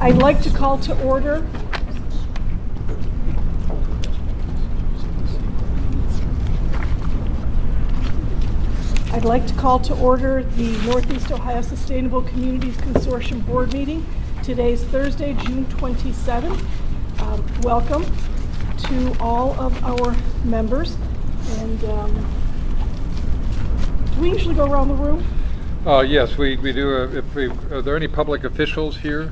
I'd like to call to order the Northeast Ohio Sustainable Communities Consortium Board meeting. Today's Thursday, June 27th. Welcome to all of our members. And do we usually go around the room? Yes, we do. Are there any public officials here?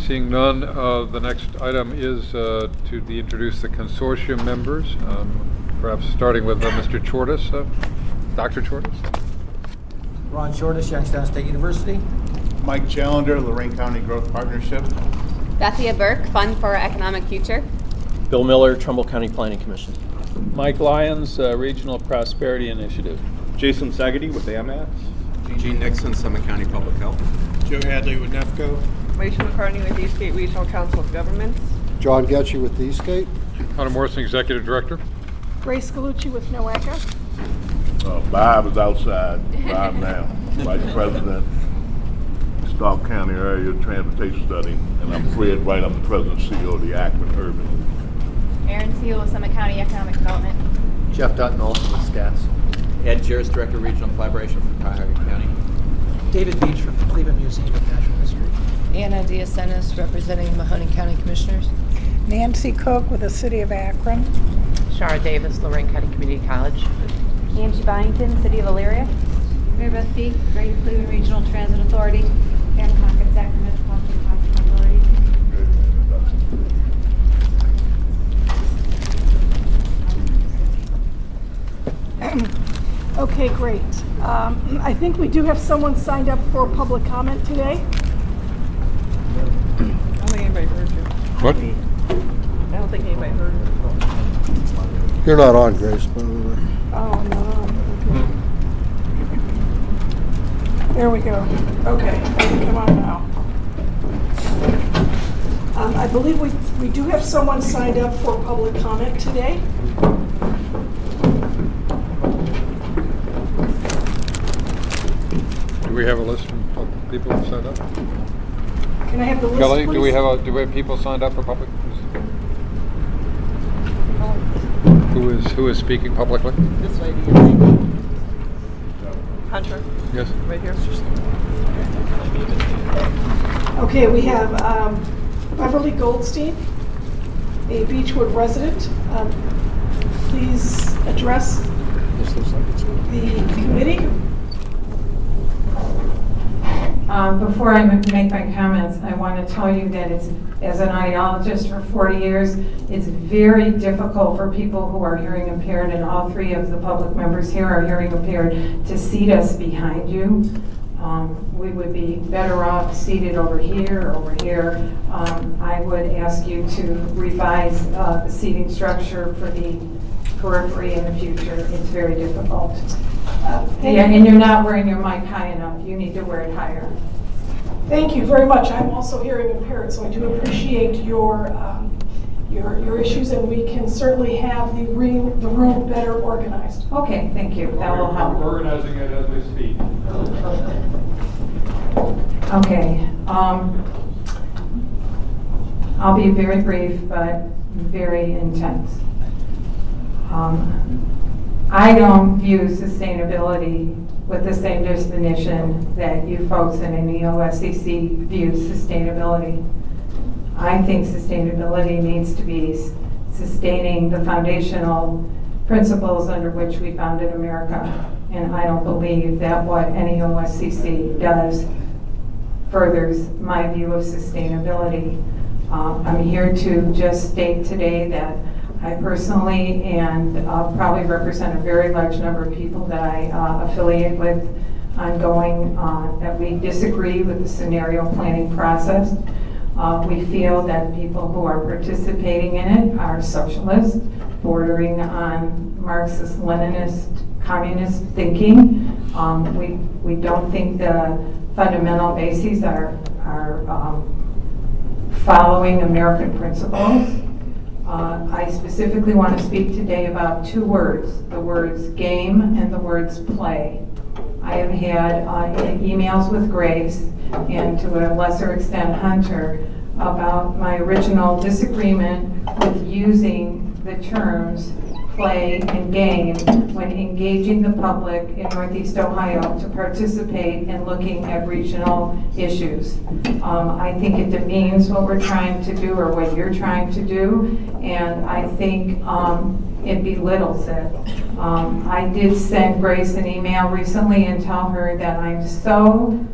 Seeing none, the next item is to introduce the consortium members. Perhaps starting with Mr. Chortis, Dr. Chortis. Ron Shortis, Youngstown State University. Mike Challenger, Lorraine County Growth Partnership. Bethia Burke, Fund for Economic Future. Bill Miller, Trumbull County Planning Commission. Mike Lyons, Regional Prosperity Initiative. Jason Sagady with AMAX. Gene Nixon, Summit County Public Health. Joe Hadley with NEFCO. Rachel McCartney with Eastgate Regional Council of Governments. John Getchie with Eastgate. Hunter Morrison, Executive Director. Grace Galucci with NOACA. Bob is outside right now, Vice President, Stark County Area Transportation Study, and I'm Fred Wright, I'm the President and CEO of the Akron Urban. Aaron Seal with Summit County Economic Development. Jeff Dutton, also with SCAS. Ed Juris, Director of Regional Collaboration for Cuyahoga County. David Beach from the Cleveland Museum of Natural History. Anna Diaz-Senes, representing Mahoning County Commissioners. Nancy Cook with the City of Akron. Shara Davis, Lorraine County Community College. Angie Byington, City of Elyria. Mary Beth Peak, Greater Cleveland Regional Transit Authority. Karen Concord, Sacramento Metropolitan Transit Authority. Okay, great. I think we do have someone signed up for public comment today. I don't think anybody heard you. What? I don't think anybody heard you. You're not on, Grace. Oh, no. Okay. There we go. Okay, come on now. I believe we do have someone signed up for public comment today. Do we have a list of people who signed up? Can I have the list, Kelly, please? do we have people signed up for public? Who is speaking publicly? This lady. Hunter. Yes. Right here. Okay, we have Beverly Goldstein, a Beechwood resident. Please address the committee. Before I make my comments, I want to tell you that it's, as an audiologist for 40 years, it's very difficult for people who are hearing impaired, and all three of the public members here are hearing impaired, to seat us behind you. We would be better off seated over here or over here. I would ask you to revise the seating structure for the periphery in the future. It's very difficult. And you're not wearing your mic high enough. You need to wear it higher. Thank you very much. I'm also hearing impaired, so I do appreciate your issues, and we can certainly have the room better organized. Okay, thank you. That will help. We're organizing it as we speak. Okay. I'll be very brief, but very intense. I don't view sustainability with the same definition that you folks in NEOSCC view sustainability. I think sustainability needs to be sustaining the foundational principles under which we founded America. And I don't believe that what NEOSCC does furthers my view of sustainability. I'm here to just state today that I personally and probably represent a very large number of people that I affiliate with ongoing, that we disagree with the scenario planning process. We feel that people who are participating in it are socialists, bordering on Marxist, Leninist, communist thinking. We don't think the fundamental bases are following American principles. I specifically want to speak today about two words, the words game and the words play. I have had emails with Grace and to a lesser extent Hunter about my original disagreement with using the terms play and game when engaging the public in Northeast Ohio to participate in looking at regional issues. I think it demeans what we're trying to do or what you're trying to do, and I think it belittles it. I did send Grace an email recently and tell her that I'm so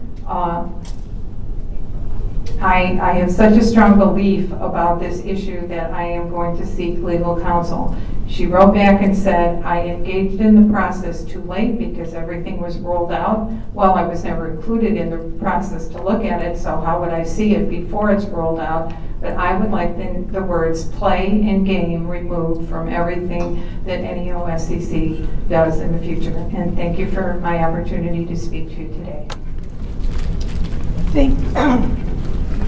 I have such a strong belief about this issue that I am going to seek legal counsel. She wrote back and said, I engaged in the process too late because everything was rolled out. Well, I was never included in the process to look at it, so how would I see it before it's rolled out? But I would like the words play and game removed from everything that NEOSCC does in the future. And thank you for my opportunity to speak to you today.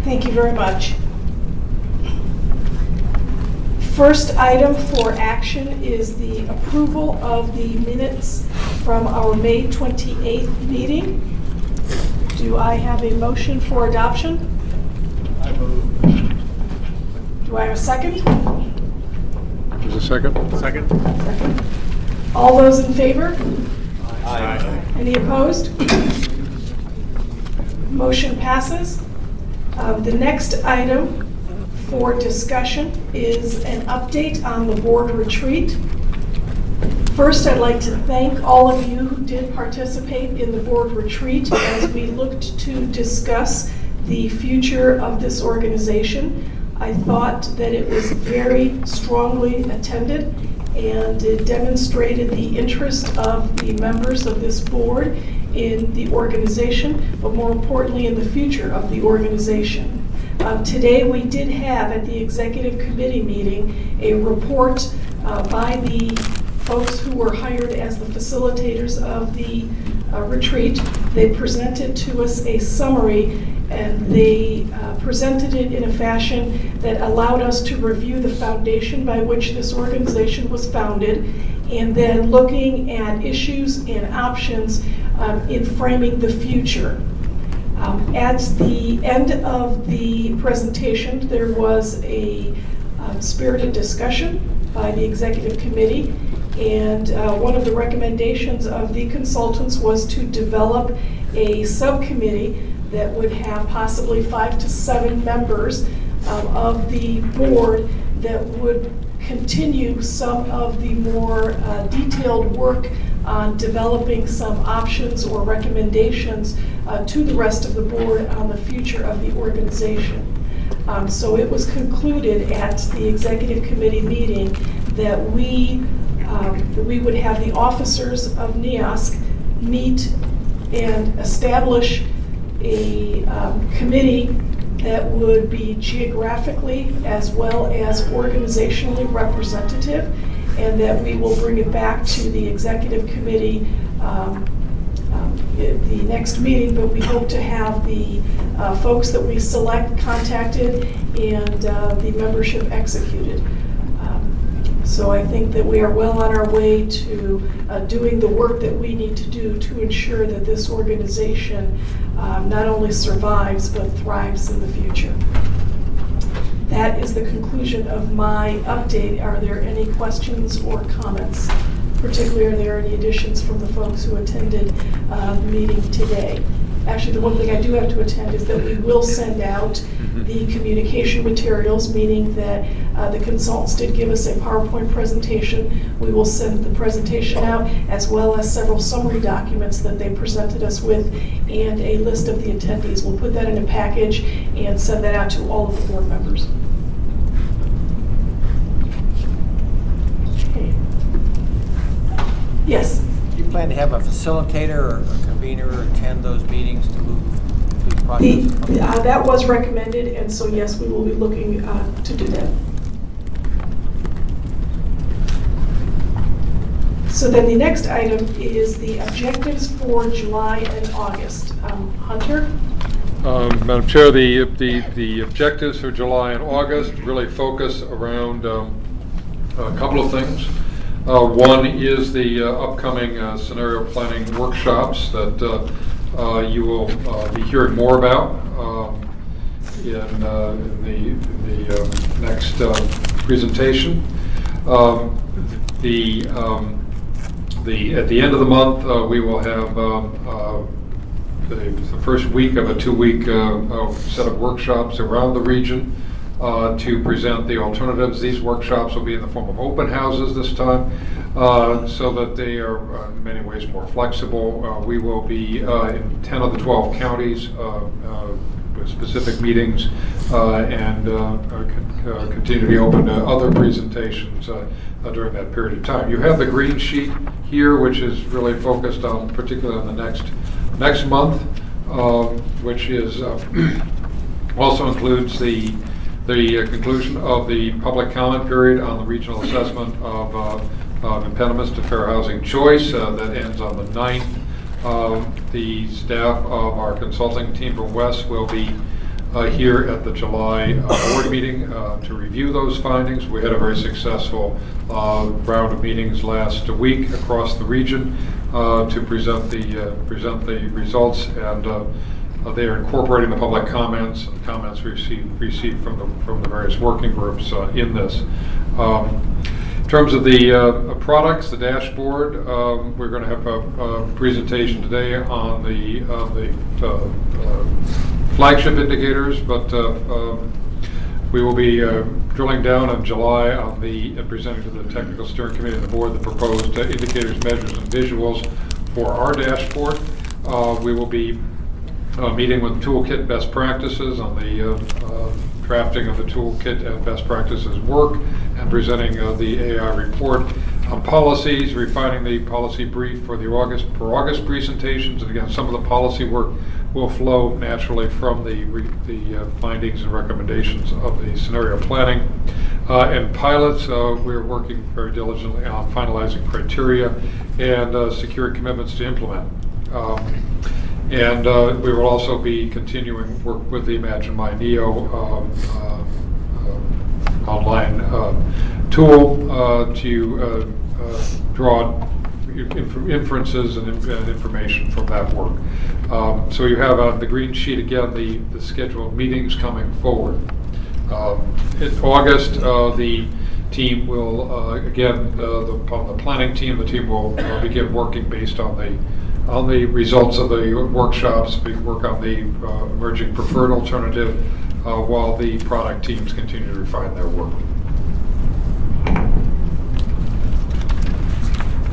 Thank you very much. First item for action is the approval of the minutes from our May 28th meeting. Do I have a motion for adoption? I move. Do I have a second? Is a second? Second? Second. All those in favor? Aye. Any opposed? Motion passes. The next item for discussion is an update on the board retreat. First, I'd like to thank all of you who did participate in the board retreat as we looked to discuss the future of this organization. I thought that it was very strongly attended and it demonstrated the interest of the members of this board in the organization, but more importantly in the future of the organization. Today we did have at the executive committee meeting a report by the folks who were hired as the facilitators of the retreat. They presented to us a summary and they presented it in a fashion that allowed us to review the foundation by which this organization was founded and then looking at issues and options in framing the future. At the end of the presentation, there was a spirited discussion by the executive committee, and one of the recommendations of the consultants was to develop a subcommittee that would have possibly 5 to 7 members of the board that would continue some of the more detailed work on developing some options or recommendations to the rest of the board on the future of the organization. So it was concluded at the executive committee meeting that we would have the officers of NEOSC meet and establish a committee that would be geographically as well as organizationally representative, and that we will bring it back to the executive committee at the next meeting, but we hope to have the folks that we select contacted and the membership executed. So I think that we are well on our way to doing the work that we need to do to ensure that this organization not only survives but thrives in the future. That is the conclusion of my update. Are there any questions or comments? Particularly, are there any additions from the folks who attended the meeting today? Actually, the one thing I do have to attend is that we will send out the communication materials, meaning that the consultants did give us a PowerPoint presentation. We will send the presentation out as well as several summary documents that they presented us with and a list of the attendees. We'll put that in a package and send that out to all of the board members. Okay. Yes? Do you plan to have a facilitator or a convener attend those meetings to move through the process? That was recommended, and so yes, we will be looking to do that. So then the next item is the objectives for July and August. Hunter? Madam Chair, the objectives for July and August really focus around a couple of things. One is the upcoming scenario planning workshops that you will be hearing more about in the next presentation. At the end of the month, we will have the first week of a 2-week set of workshops around the region to present the alternatives. These workshops will be in the form of open houses this time, so that they are in many ways more flexible. We will be in 10 of the 12 counties with specific meetings and continue to be open to other presentations during that period of time. You have the green sheet here, which is really focused on, particularly on the next month, which is also includes the conclusion of the public comment period on the regional assessment of impediments to fair housing choice that ends on the 9th. The staff of our consulting team from West will be here at the July board meeting to review those findings. We had a very successful round of meetings last week across the region to present the results, and they are incorporating the public comments and comments received from the various working groups in this. In terms of the products, the dashboard, we're going to have a presentation today on the flagship indicators, but we will be drilling down in July on and presenting to the technical steering committee and the board the proposed indicators, measures, and visuals for our dashboard. We will be meeting with toolkit best practices on the drafting of the toolkit and best practices work, and presenting the AI report on policies, refining the policy brief for August presentations. And again, some of the policy work will flow naturally from the findings and recommendations of the scenario planning. And pilots, we're working very diligently on finalizing criteria and securing commitments to implement. And we will also be continuing work with the Imagine My Neo online tool to draw inferences and information from that work. So you have on the green sheet again the scheduled meetings coming forward. In August, the team will again on the planning team, the team will begin working based on the results of the workshops. We work on the emerging preferred alternative while the product teams continue to refine their work.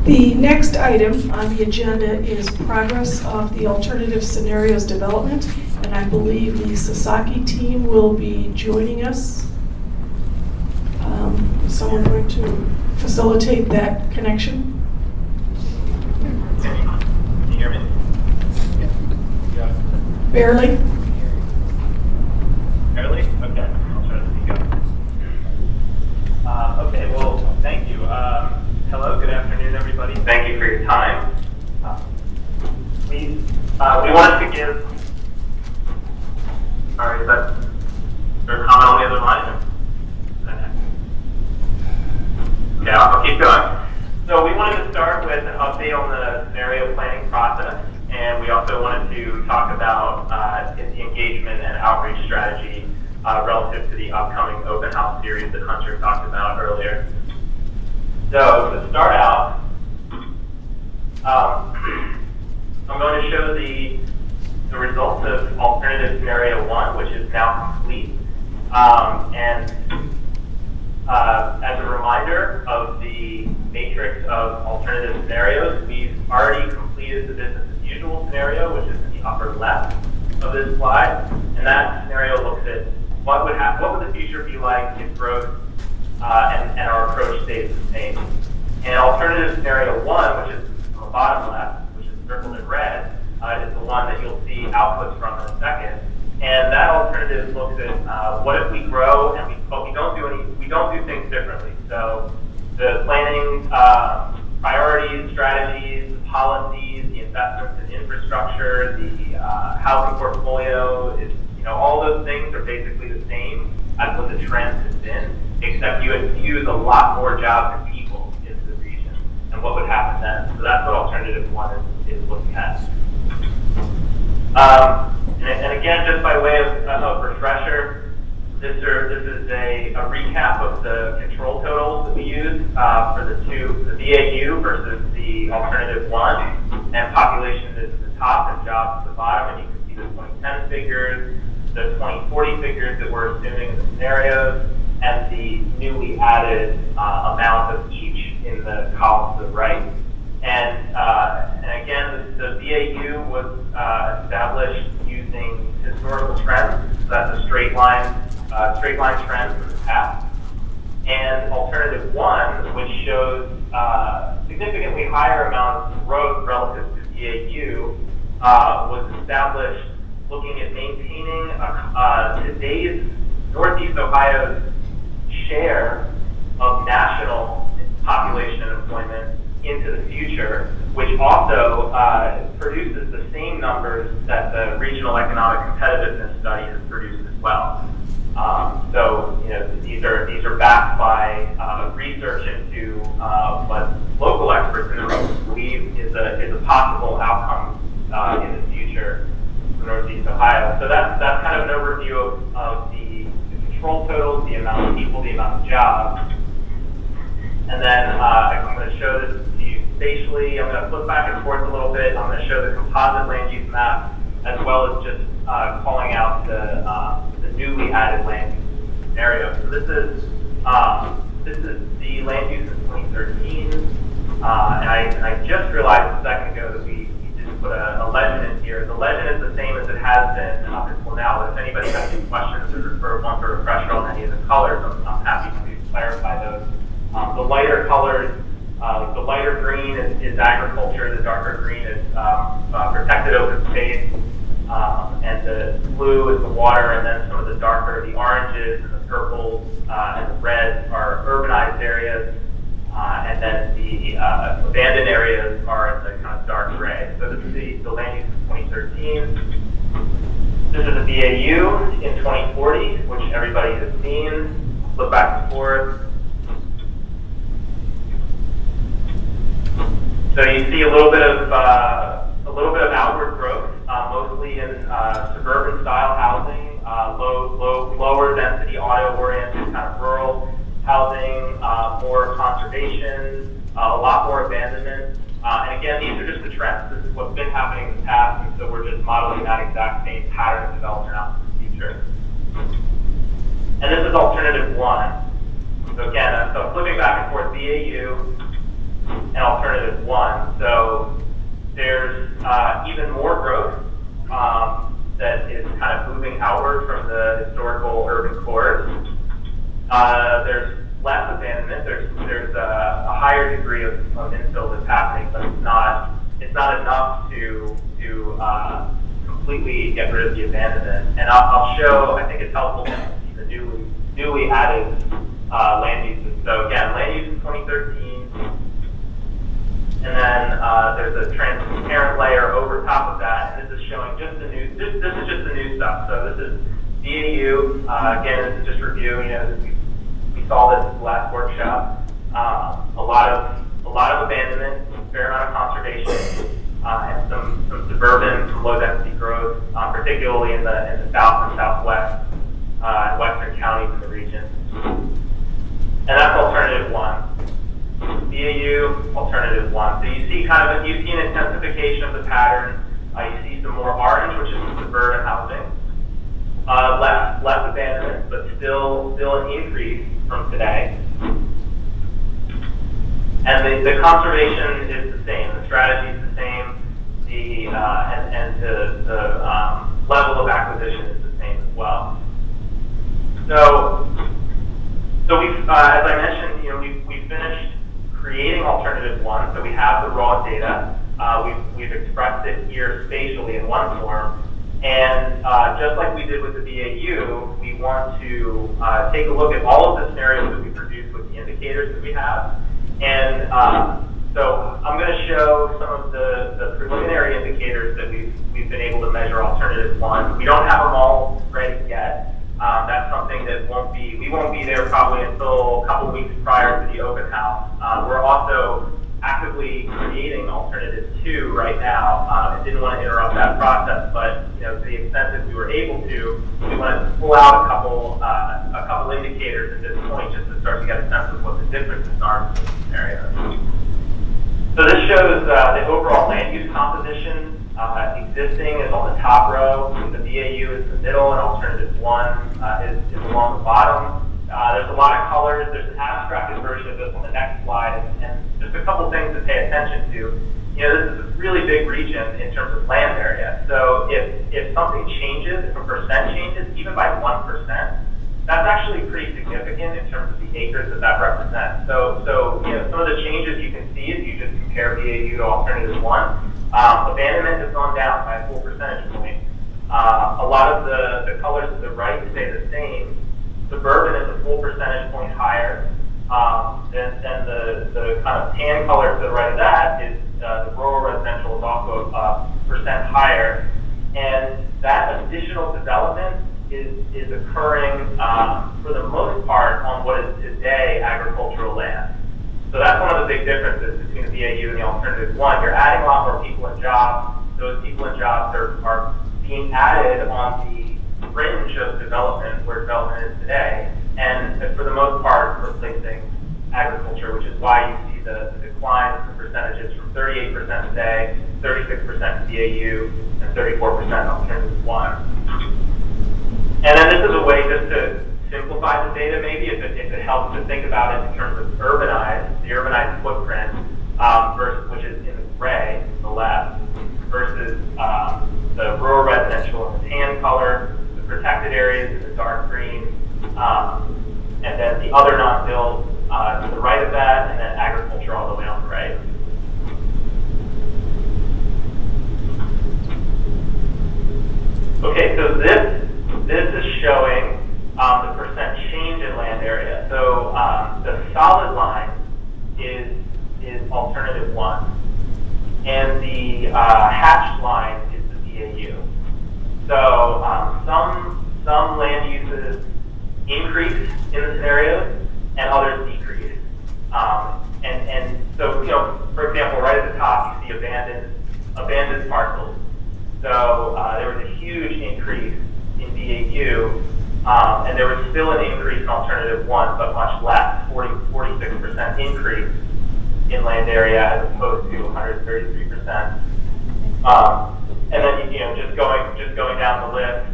The next item on the agenda is progress of the alternative scenarios development, and I believe the SEOSAC team will be joining us. Is someone going to facilitate that connection? Can you hear me? Yeah. Barely. Barely? Okay. I'll try to speak up. Okay, well, thank you. Hello, good afternoon, everybody. Thank you for your time. We wanted to give... Sorry, is there a comment on the other line? Okay, I'll keep going. So we wanted to start with an update on the scenario planning process, and we also wanted to talk about the engagement and outreach strategy relative to the upcoming open house series that Hunter talked about earlier. So to start out, I'm going to show the results of alternative scenario 1, which is now complete. As a reminder of the matrix of alternative scenarios, we've already completed the business as usual scenario, which is in the upper left of this slide. And that scenario looks at what would the future be like if growth and our approach stays the same. And alternative scenario 1, which is on the bottom left, which is circled in red, is the one that you'll see outputs from in a second. And that alternative looks at what if we grow and but we don't do things differently. So the planning priorities, strategies, the policies, the investments in infrastructure, the housing portfolio, all those things are basically the same as what the trend has been, except you infuse a lot more jobs and people into the region. and what would happen then. So that's what alternative one is looking at. And again, just by way of refresher, this is a recap of the control totals that we use for the BAU versus the alternative one, and population is at the top and jobs at the bottom, and you can see the 2010 figures, the 2040 figures that we're assuming in the scenarios, and the newly added amount of each in the column to the right. And again, the BAU was established using historical trends. So that's a straight line trend from the past. And alternative one, which shows significantly higher amount of growth relative to BAU, was established looking at maintaining today's Northeast Ohio's share of national population and employment into the future, which also produces the same numbers that the Regional Economic Competitiveness Study has produced as well. So, these are backed by research into what local experts in the region believe is a possible outcome in the future for Northeast Ohio. So that's kind of an overview of the control totals, the amount of people, the amount of jobs. And then I'm going to show this to you spatially. I'm going to flip back and forth a little bit. I'm going to show the composite land use map, as well as just calling out the newly added land use scenario. So this is the land use in 2013. And I just realized a second ago that we didn't put a legend in here. The legend is the same as it has been up until now. But if anybody has any questions or wants a refresher on any of the colors, I'm happy to clarify those. The lighter colors, the lighter green is agriculture, the darker green is protected open space, and the blue is the water, and then some of the darker, the oranges and the purples and the reds are urbanized areas, and then the abandoned areas are in the kind of dark gray. So this is the land use in 2013. This is the BAU in 2040, which everybody has seen. Flip back and forth. So you see a little bit of outward growth, mostly in suburban style housing, lower density auto-oriented kind of rural housing, more conservation, a lot more abandonment. And again, these are just the trends. This is what's been happening in the past, and so we're just modeling that exact same pattern of development out in the future. And this is alternative one. So again, so flipping back and forth, BAU and alternative one. So there's even more growth that is kind of moving outward from the historical urban cores. There's less abandonment. There's a higher degree of infill that's happening, but it's not enough to completely get rid of the abandonment. And I'll show. I think it's helpful to see the newly added land uses. So again, land use in 2013. And then there's a transparent layer over top of that, and this is showing just the new. This is just the new stuff. So this is BAU. Again, this is just review. We saw this last workshop. A lot of abandonment, a fair amount of conservation, and some suburban low density growth, particularly in the south and southwest and western counties in the region. And that's alternative one. BAU, alternative one. So you see an intensification of the pattern. You see some more orange, which is the suburban housing. Less abandonment, but still an increase from today. And the conservation is the same. The strategy is the same. And the level of acquisition is the same as well. So we've, as I mentioned, we've finished creating alternative one, so we have the raw data. We've expressed it here spatially in one form, and just like we did with the BAU, we want to take a look at all of the scenarios that we produced with the indicators that we have. And so I'm going to show some of the preliminary indicators that we've been able to measure alternative one. We don't have them all ready yet. That's something that we won't be there probably until a couple weeks prior to the open house. We're also actively creating alternative 2 right now. I didn't want to interrupt that process, but to the extent that we were able to, we wanted to pull out a couple indicators at this point just to start to get a sense of what the differences are between these areas. So this shows the overall land use composition. Existing is on the top row, the BAU is in the middle, and alternative 1 is along the bottom. There's a lot of colors. There's an abstracted version of this on the next slide, and just a couple things to pay attention to. This is a really big region in terms of land area. So if something changes, if a percent changes, even by 1%, that's actually pretty significant in terms of the acres that represents. So some of the changes you can see if you just compare BAU to alternative 1. Abandonment has gone down by a full percentage point. A lot of the colors to the right stay the same. Suburban is a full percentage point higher. Then the kind of tan color to the right of that is the rural residential is also a percent higher. And that additional development is occurring for the most part on what is today agricultural land. So that's one of the big differences between the BAU and the alternative 1. You're adding a lot more people and jobs. Those people and jobs are being added on the fringe of development where development is today, and for the most part replacing agriculture, which is why you see the decline in the percentages from 38% today, 36% BAU, and 34% alternative 1. And then this is a way just to simplify the data maybe, if it helps to think about it in terms of the urbanized footprint, versus, which is in the gray, the left, versus the rural residential in the tan color, the protected areas in the dark green, and then the other non-built to the right of that, and then agriculture all the way on the right. Okay, so this is showing the percent change in land area. So the solid line is alternative 1, and the hatched line is the BAU. So some land uses increase in the scenarios, and others decrease. And so for example, right at the top you see abandoned parcels. So there was a huge increase in BAU. And there was still an increase in alternative 1, but much less, 46% increase in land area as opposed to 133%. And then just going down the list,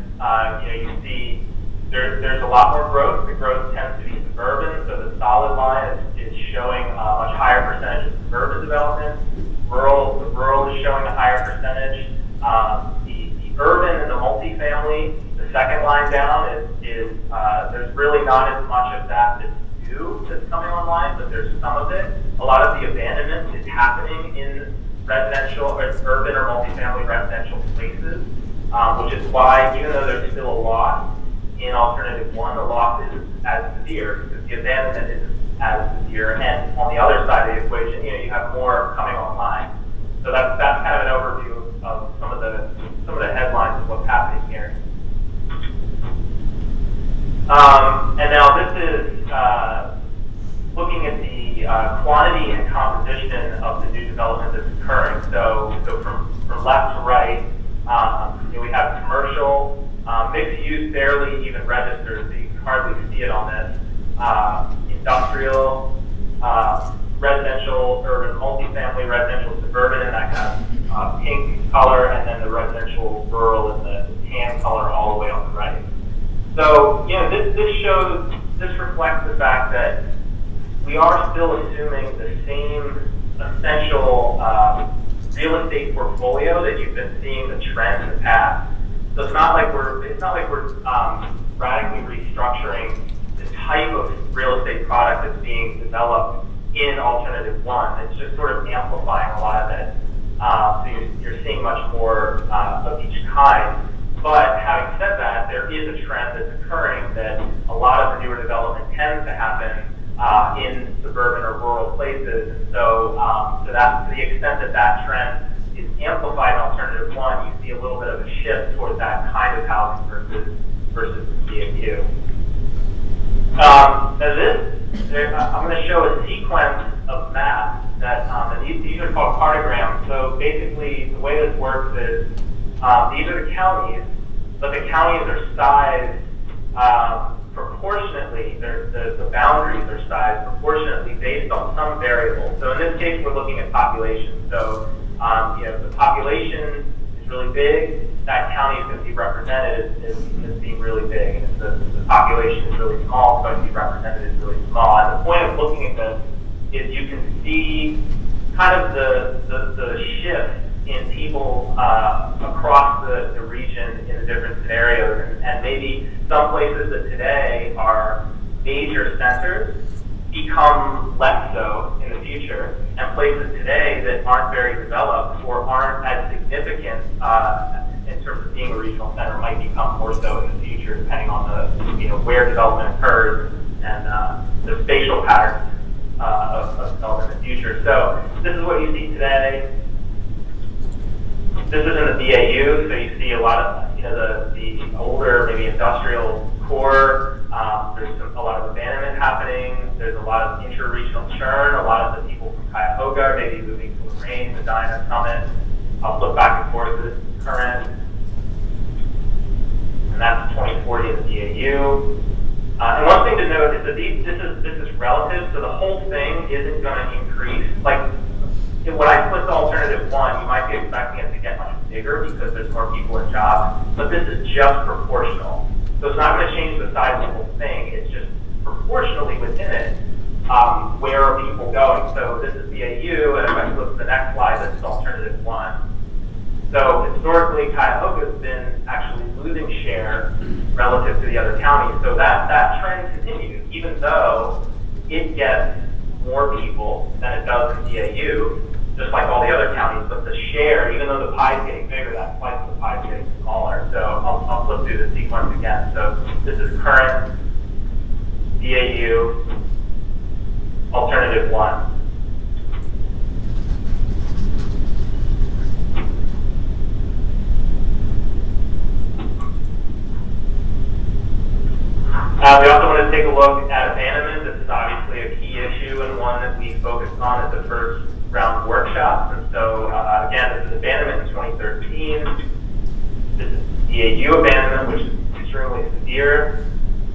you see there's a lot more growth. The growth tends to be suburban, so the solid line is showing a much higher percentage of suburban development. The rural is showing a higher percentage. The urban and the multifamily, the second line down is there's really not as much of that that's new that's coming online, but there's some of it. A lot of the abandonment is happening in residential or urban or multifamily residential places, which is why even though there's still a loss in alternative 1, the loss is as severe because the abandonment isn't as severe. And on the other side of the equation, you have more coming online. So that's kind of an overview of some of the headlines of what's happening here. And now this is looking at the quantity and composition of the new development that's occurring. So from left to right, we have commercial, mixed use barely even registered, so you can hardly see it on this. Industrial, residential, urban, multifamily, residential, suburban in that kind of pink color, and then the residential, rural in the tan color all the way on the right. So, this reflects the fact that we are still assuming the same essential real estate portfolio that you've been seeing the trend in the past. So it's not like we're radically restructuring the type of real estate product that's being developed in alternative 1. It's just sort of amplifying a lot of it. So you're seeing much more of each kind. But having said that, there is a trend that's occurring that a lot of the newer development tends to happen in suburban or rural places. And so, to the extent that trend is amplified in alternative 1, you see a little bit of a shift towards that kind of housing versus BAU. Now I'm going to show a sequence of maps that, and these are called cartograms. So basically, the way this works is these are the counties, but the counties are sized proportionately. The boundaries are sized proportionately based on some variable. So in this case, we're looking at population. So if the population is really big, that county is going to be represented as being really big. And if the population is really small, it's going to be represented as really small. And the point of looking at this is you can see kind of the shift in people across the region in the different scenarios. And maybe some places that today are major centers become less so in the future, and places today that aren't very developed or aren't as significant in terms of being a regional center might become more so in the future, depending on the where development occurs and the spatial patterns of development in the future. So this is what you see today. This is in the BAU, so you see a lot of the older, maybe industrial core. There's a lot of abandonment happening. There's a lot of inter-regional churn. A lot of the people from Cuyahoga are maybe moving to Lorraine, Medina, Summit. I'll flip back and forth. This is current, and that's 2040 in the BAU. And one thing to note is that this is relative, so the whole thing isn't going to increase. Like, when I split the alternative one, you might be expecting it to get much bigger because there's more people in jobs, but this is just proportional. So it's not going to change the size of the whole thing, it's just proportionally within it, where are people going? So this is BAU, and if I flip to the next slide, this is alternative one. So historically, Cuyahoga has been actually losing share relative to the other counties. So that trend continues, even though it gets more people than it does in BAU, just like all the other counties, but the share, even though the pie is getting bigger, that slice of the pie is getting smaller. So I'll flip through the sequence again. So this is current BAU, alternative one. We also want to take a look at abandonment. This is obviously a key issue and one that we focused on at the first round of workshops. And so, again, this is abandonment in 2013. This is BAU abandonment, which is extremely severe,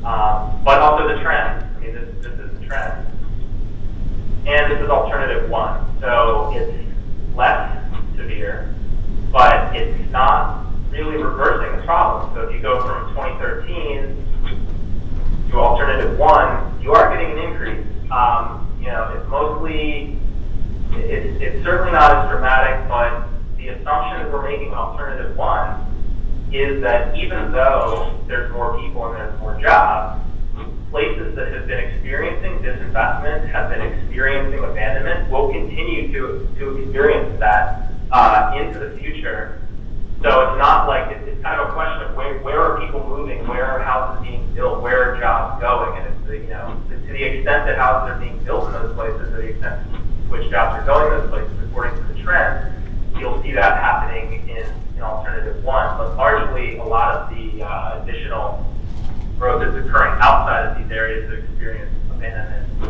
but also the trend. I mean, this is the trend. And this is alternative one. So it's less severe, but it's not really reversing the problem. So if you go from 2013 to alternative one, you are getting an increase. It's mostly, it's certainly not as dramatic, but the assumption that we're making on alternative one is that even though there's more people and there's more jobs, places that have been experiencing disinvestment, have been experiencing abandonment, will continue to experience that into the future. So it's not like, it's kind of a question of where are people moving, where are houses being built, where are jobs going, and it's to the extent that houses are being built in those places, to the extent to which jobs are going in those places according to the trend, you'll see that happening in alternative one. But largely, a lot of the additional growth is occurring outside of these areas that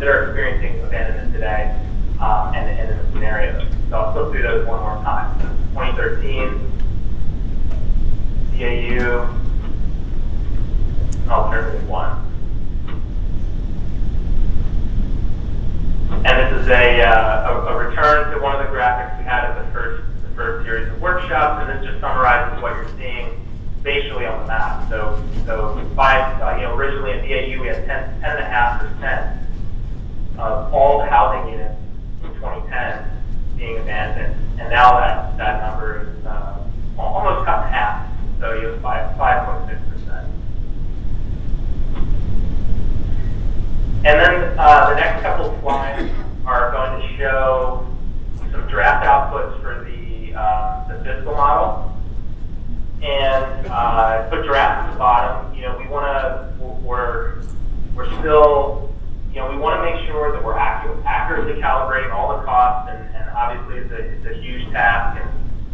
are experiencing abandonment today, and in the scenarios. So I'll flip through those one more time. 2013. BAU, alternative one. And this is a return to one of the graphics we had at the first series of workshops, and this just summarizes what you're seeing spatially on the map. So originally at BAU we had 10.5% of all the housing units in 2010 being abandoned, and now that number is almost cut in half. So you have 5.6%. And then the next couple of slides are going to show some draft outputs for the fiscal model. And put draft at the bottom. We're still, we want to make sure that we're accurately calibrating all the costs, and obviously it's a huge task. And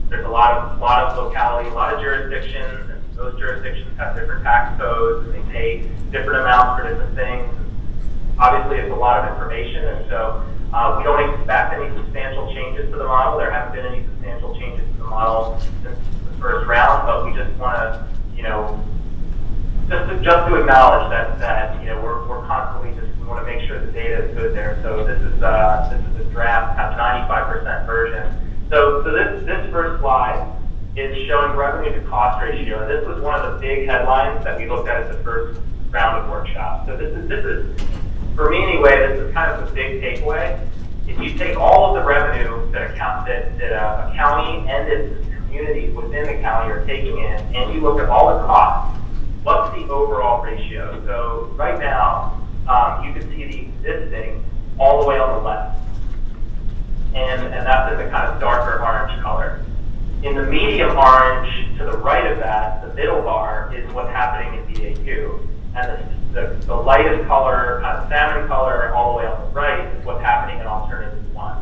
there's a lot of locality, a lot of jurisdictions, and those jurisdictions have different tax codes, and they pay different amounts for different things. Obviously, it's a lot of information, and so we don't expect any substantial changes to the model. There haven't been any substantial changes to the model since the first round, but we just want to, just to acknowledge that we're constantly we want to make sure the data is good there. So this is a draft, kind of 95% version. So this first slide is showing revenue to cost ratio, and this was one of the big headlines that we looked at the first round of workshops. So this is for me anyway, this is kind of the big takeaway. If you take all of the revenue that a county and its communities within the county are taking in, and you look at all the costs, what's the overall ratio? So right now, you can see the existing all the way on the left. And that's in the kind of darker orange color. In the medium orange to the right of that, the middle bar is what's happening in BAU. And the lightest color, kind of salmon color, all the way on the right is what's happening in alternative 1.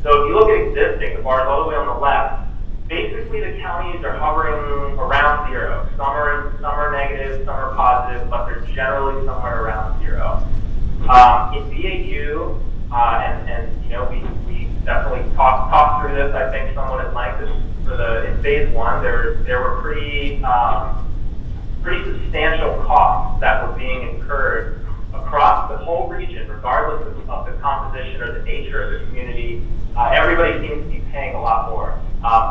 So if you look at existing, the bars all the way on the left, basically the counties are hovering around 0. Some are negative, some are positive, but they're generally somewhere around 0. In BAU, we definitely talked through this, I think, somewhat at length. In phase 1, there were pretty substantial costs that were being incurred across the whole region, regardless of the composition or the nature of the community. Everybody seems to be paying a lot more,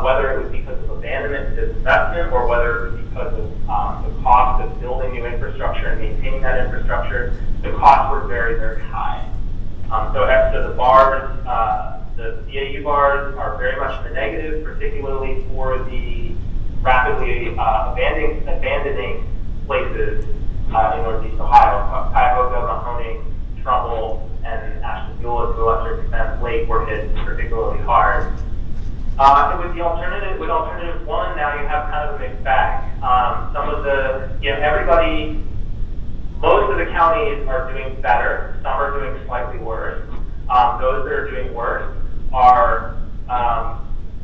whether it was because of abandonment and disinvestment, or whether it was because of the cost of building new infrastructure and maintaining that infrastructure. The costs were very, very high. So the bars, the BAU bars are very much in the negative, particularly for the rapidly abandoning places in Northeast Ohio. Cuyahoga, Mahoning, Trumbull, and Ashtabula, to a lesser extent, Lake were hit particularly hard. And with alternative 1, now you have kind of a mixed bag. Most of the counties are doing better. Some are doing slightly worse. Those that are doing worse are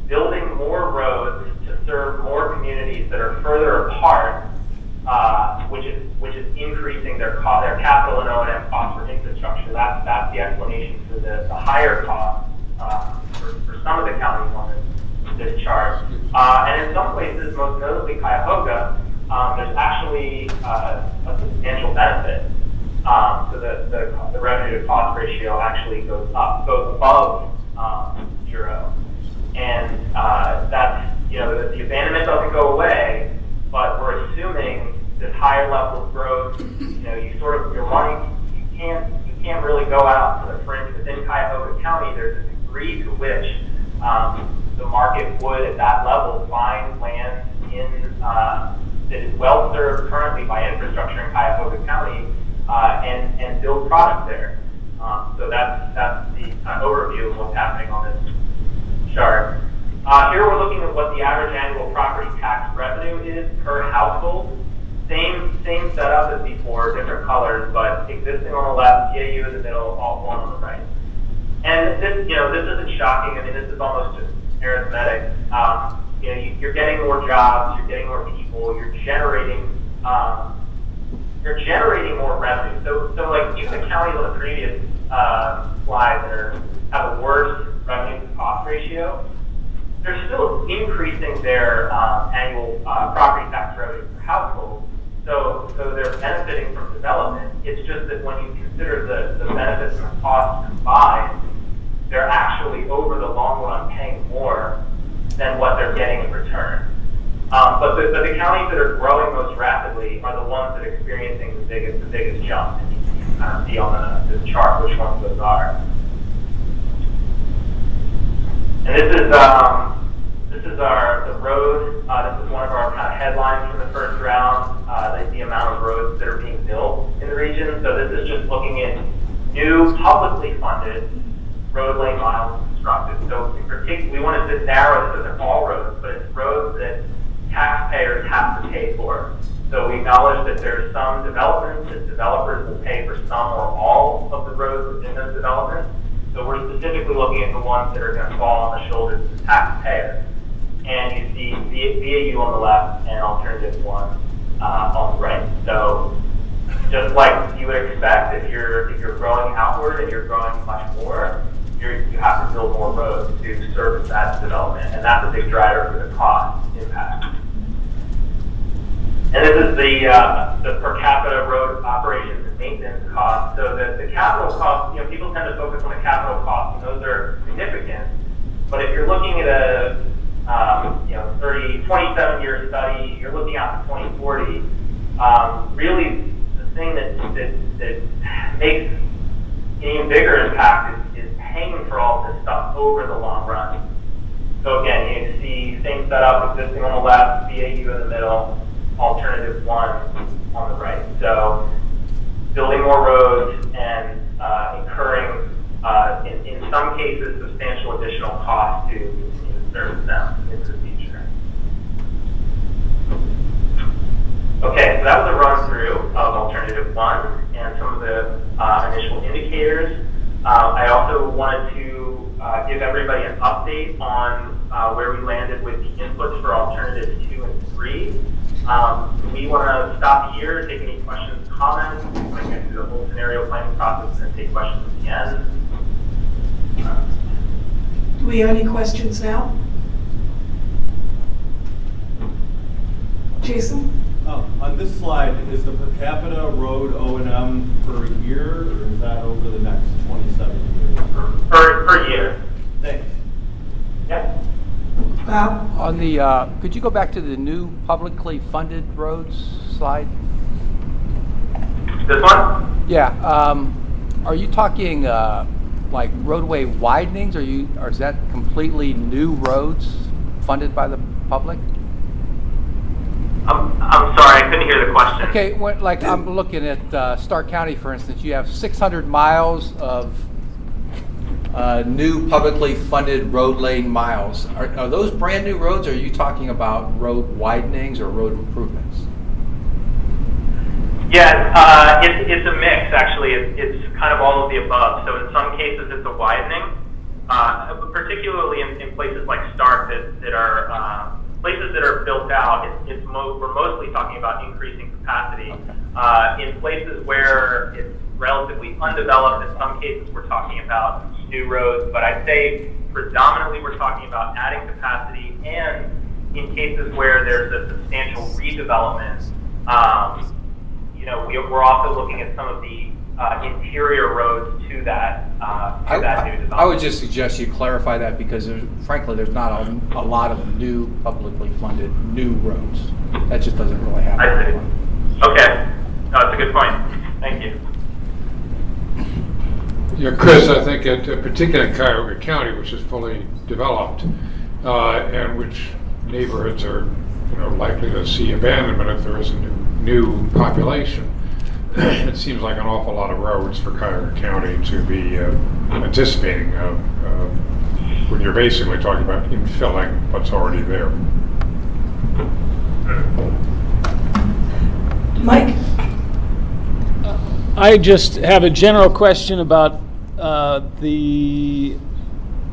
building more roads to serve more communities that are further apart, which is increasing their capital and O&M costs for infrastructure. That's the explanation for the higher costs for some of the counties on this chart. And in some places, most notably Cuyahoga, there's actually a substantial benefit. So the revenue to cost ratio actually goes above 0. And that's, the abandonment doesn't go away, but we're assuming this higher level of growth, your money, you can't really go out to the fringe within Cuyahoga County. There's a degree to which the market would, at that level, find land that is well served currently by infrastructure in Cuyahoga County and build product there. So that's the overview of what's happening on this chart. Here we're looking at what the average annual property tax revenue is per household. Same setup as before, different colors, but existing on the left, BAU in the middle, all one on the right. And this isn't shocking. I mean, this is almost just arithmetic. You're getting more jobs, you're getting more people, you're generating more revenue. So like even the counties on the previous slide that have a worse revenue to cost ratio, they're still increasing their annual property tax revenue per household. So they're benefiting from development. It's just that when you consider the benefits and the costs combined, they're actually over the long run paying more than what they're getting in return. But the counties that are growing most rapidly are the ones that are experiencing the biggest jump. And you can kind of see on this chart which ones those are. And this is the road. This is one of our kind of headlines from the first round. The amount of roads that are being built in the region. So this is just looking at new publicly funded road lane miles constructed. So in particular, we wanted to narrow this to all roads, but it's roads that taxpayers have to pay for. So we acknowledge that there's some developments that developers will pay for some or all of the roads within those developments. So we're specifically looking at the ones that are going to fall on the shoulders of the taxpayer. And you see BAU on the left and alternative 1 on the right. So just like you would expect, if you're growing outward and you're growing much more, you have to build more roads to service that development, and that's a big driver for the cost impact. And this is the per capita road operations and maintenance costs. So the capital costs, people tend to focus on the capital costs, and those are significant. But if you're looking at a 27-year study, you're looking out to 2040. Really, the thing that makes an even bigger impact is paying for all this stuff over the long run. So again, you see same setup existing on the left, BAU in the middle, alternative one on the right. So building more roads and incurring, in some cases, substantial additional costs to continue to service them into the future. Okay, so that was a run through of alternative one and some of the initial indicators. I also wanted to give everybody an update on where we landed with the inputs for alternatives 2 and 3. We want to stop here, take any questions, comments. We're going to get through the whole scenario planning process and take questions at the end. Do we have any questions now? Jason? On this slide, is the per capita road O&M per year, or is that over the next 27 years? Per year. Thanks. Yep. Bob? On the, could you go back to the new publicly funded roads slide? This one? Yeah. Are you talking like roadway widenings, or is that completely new roads funded by the public? I'm sorry, I couldn't hear the question. Okay, like I'm looking at Stark County, for instance. You have 600 miles of new publicly funded road lane miles. Are those brand new roads, or are you talking about road widenings or road improvements? Yeah, it's a mix, actually. It's kind of all of the above. So in some cases, it's a widening, particularly in places like Stark that are places that are built out. We're mostly talking about increasing capacity. In places where it's relatively undeveloped, in some cases, we're talking about new roads. But I'd say predominantly we're talking about adding capacity, and in cases where there's a substantial redevelopment, we're also looking at some of the interior roads to that new development. I would just suggest you clarify that, because frankly, there's not a lot of new publicly funded new roads. That just doesn't really happen. I see. Okay. No, that's a good point. Thank you. Yeah, Chris, I think particularly in Cuyahoga County, which is fully developed, and which neighborhoods are likely to see abandonment if there is a new population. It seems like an awful lot of roads for Cuyahoga County to be anticipating when you're basically talking about infilling what's already there. Mike? I just have a general question about the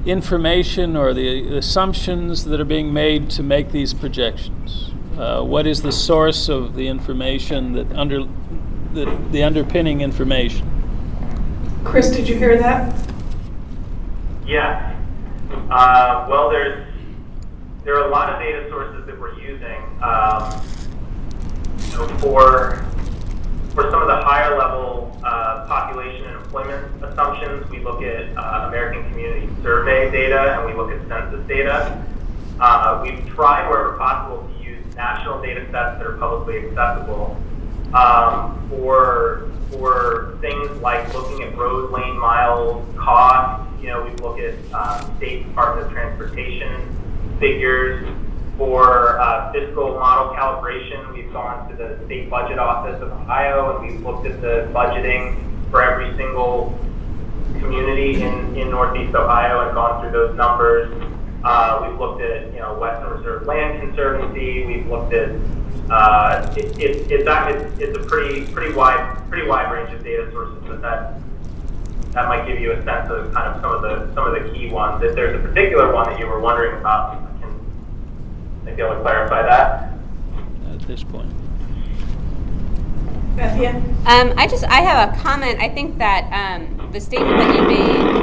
information or the assumptions that are being made to make these projections. What is the source of the information the underpinning information? Chris, did you hear that? Yeah. Well, there are a lot of data sources that we're using. For some of the higher level population and employment assumptions, we look at American Community Survey data and we look at census data. We've tried wherever possible to use national data sets that are publicly accessible. For things like looking at road lane miles costs, we look at State Department of Transportation figures. For fiscal model calibration, we've gone to the State Budget Office of Ohio, and we've looked at the budgeting for every single community in Northeast Ohio and gone through those numbers. We've looked at Western Reserve Land Conservancy. We've looked at it's a pretty wide range of data sources, but that might give you a sense of kind of some of the key ones. If there's a particular one that you were wondering about, I can maybe able to clarify that At this point. Bethia? I have a comment. I think that the statement that you made.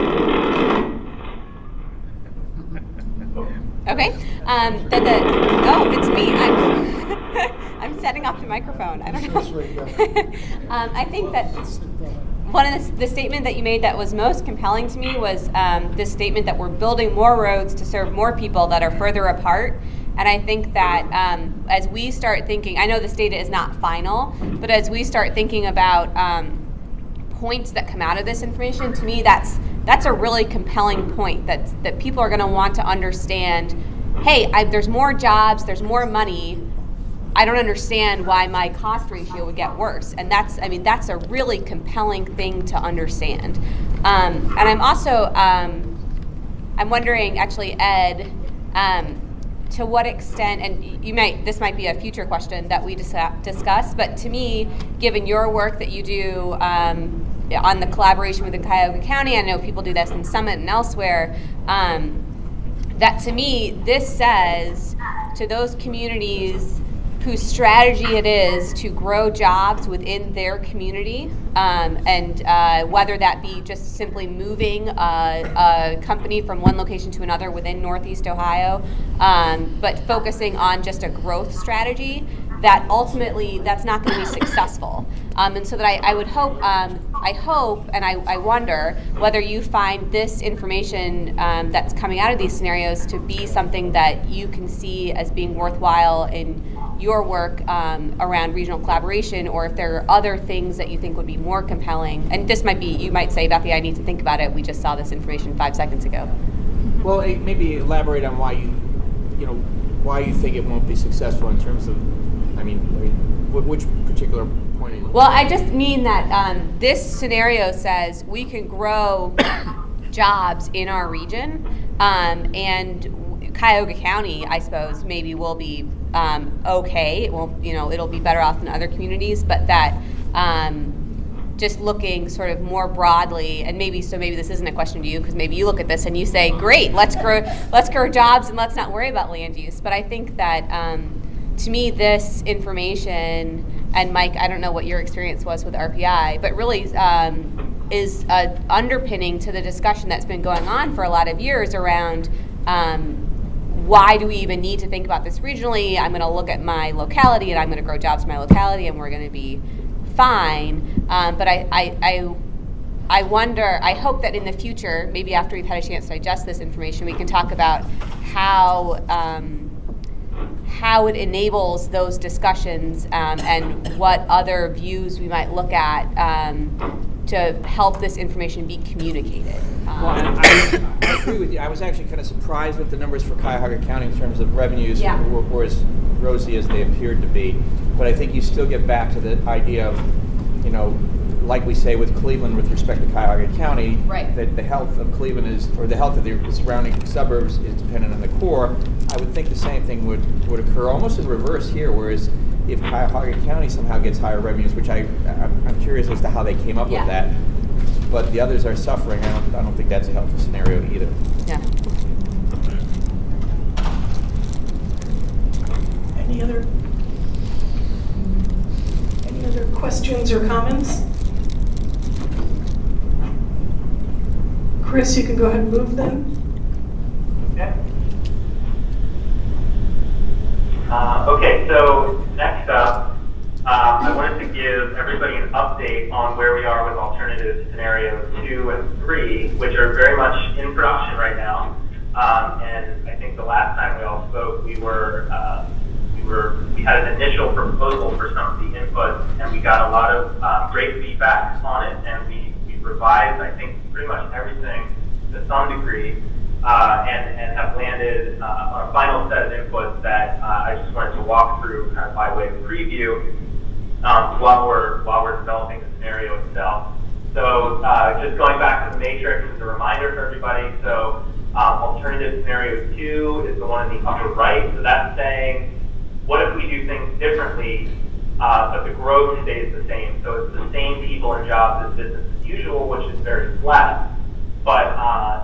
Okay. It's me. I'm setting off the microphone. I don't know. I think that one of the statement that you made that was most compelling to me was this statement that we're building more roads to serve more people that are further apart. And I think that as we start thinking, I know this data is not final, but as we start thinking about points that come out of this information, to me that's a really compelling point that people are going to want to understand, hey, there's more jobs, there's more money. I don't understand why my cost ratio would get worse. And that's a really compelling thing to understand. And I'm also, I'm wondering, actually, Ed, to what extent, and this might be a future question that we discuss, but to me, given your work that you do on the collaboration within Cuyahoga County, I know people do this in Summit and elsewhere, that to me, this says to those communities whose strategy it is to grow jobs within their community, and whether that be just simply moving a company from one location to another within Northeast Ohio, but focusing on just a growth strategy, that ultimately that's not going to be successful. And so that I would hope, I hope and I wonder whether you find this information that's coming out of these scenarios to be something that you can see as being worthwhile in your work around regional collaboration, or if there are other things that you think would be more compelling. And this might be, you might say, Bethany, I need to think about it. We just saw this information 5 seconds ago. Well, maybe elaborate on why you think it won't be successful in terms of, which particular point? Well, I just mean that this scenario says we can grow jobs in our region, and Cuyahoga County, I suppose, maybe will be okay. It won't, it'll be better off than other communities, but that just looking sort of more broadly, and maybe this isn't a question to you, because maybe you look at this and you say, great, let's grow jobs and let's not worry about land use. But I think that to me, this information, and Mike, I don't know what your experience was with RPI, but really is underpinning to the discussion that's been going on for a lot of years around why do we even need to think about this regionally? I'm going to look at my locality and I'm going to grow jobs in my locality and we're going to be fine. But I wonder, I hope that in the future, maybe after we've had a chance to digest this information, we can talk about how it enables those discussions and what other views we might look at to help this information be communicated. Well, I agree with you. I was actually kind of surprised with the numbers for Cuyahoga County in terms of revenues were as rosy as they appeared to be. But I think you still get back to the idea of, like we say with Cleveland with respect to Cuyahoga County, that the health of Cleveland or the health of the surrounding suburbs is dependent on the core. I would think the same thing would occur almost in reverse here, whereas if Cuyahoga County somehow gets higher revenues, which I'm curious as to how they came up with that, but the others are suffering, I don't think that's a helpful scenario either. Yeah. Any other questions or comments? Chris, you can go ahead and move then. Okay. Okay, so next up, I wanted to give everybody an update on where we are with alternative scenarios 2 and 3, which are very much in production right now. And I think the last time we all spoke, we had an initial proposal for some of the inputs, and we got a lot of great feedback on it, and we revised, I think, pretty much everything to some degree. And have landed on a final set of inputs that I just wanted to walk through kind of by way of preview while we're developing the scenario itself. So just going back to the matrix as a reminder for everybody. So alternative scenario 2 is the one in the upper right. So that's saying, what if we do things differently, but the growth stays the same? So it's the same people and jobs as business as usual, which is very flat. But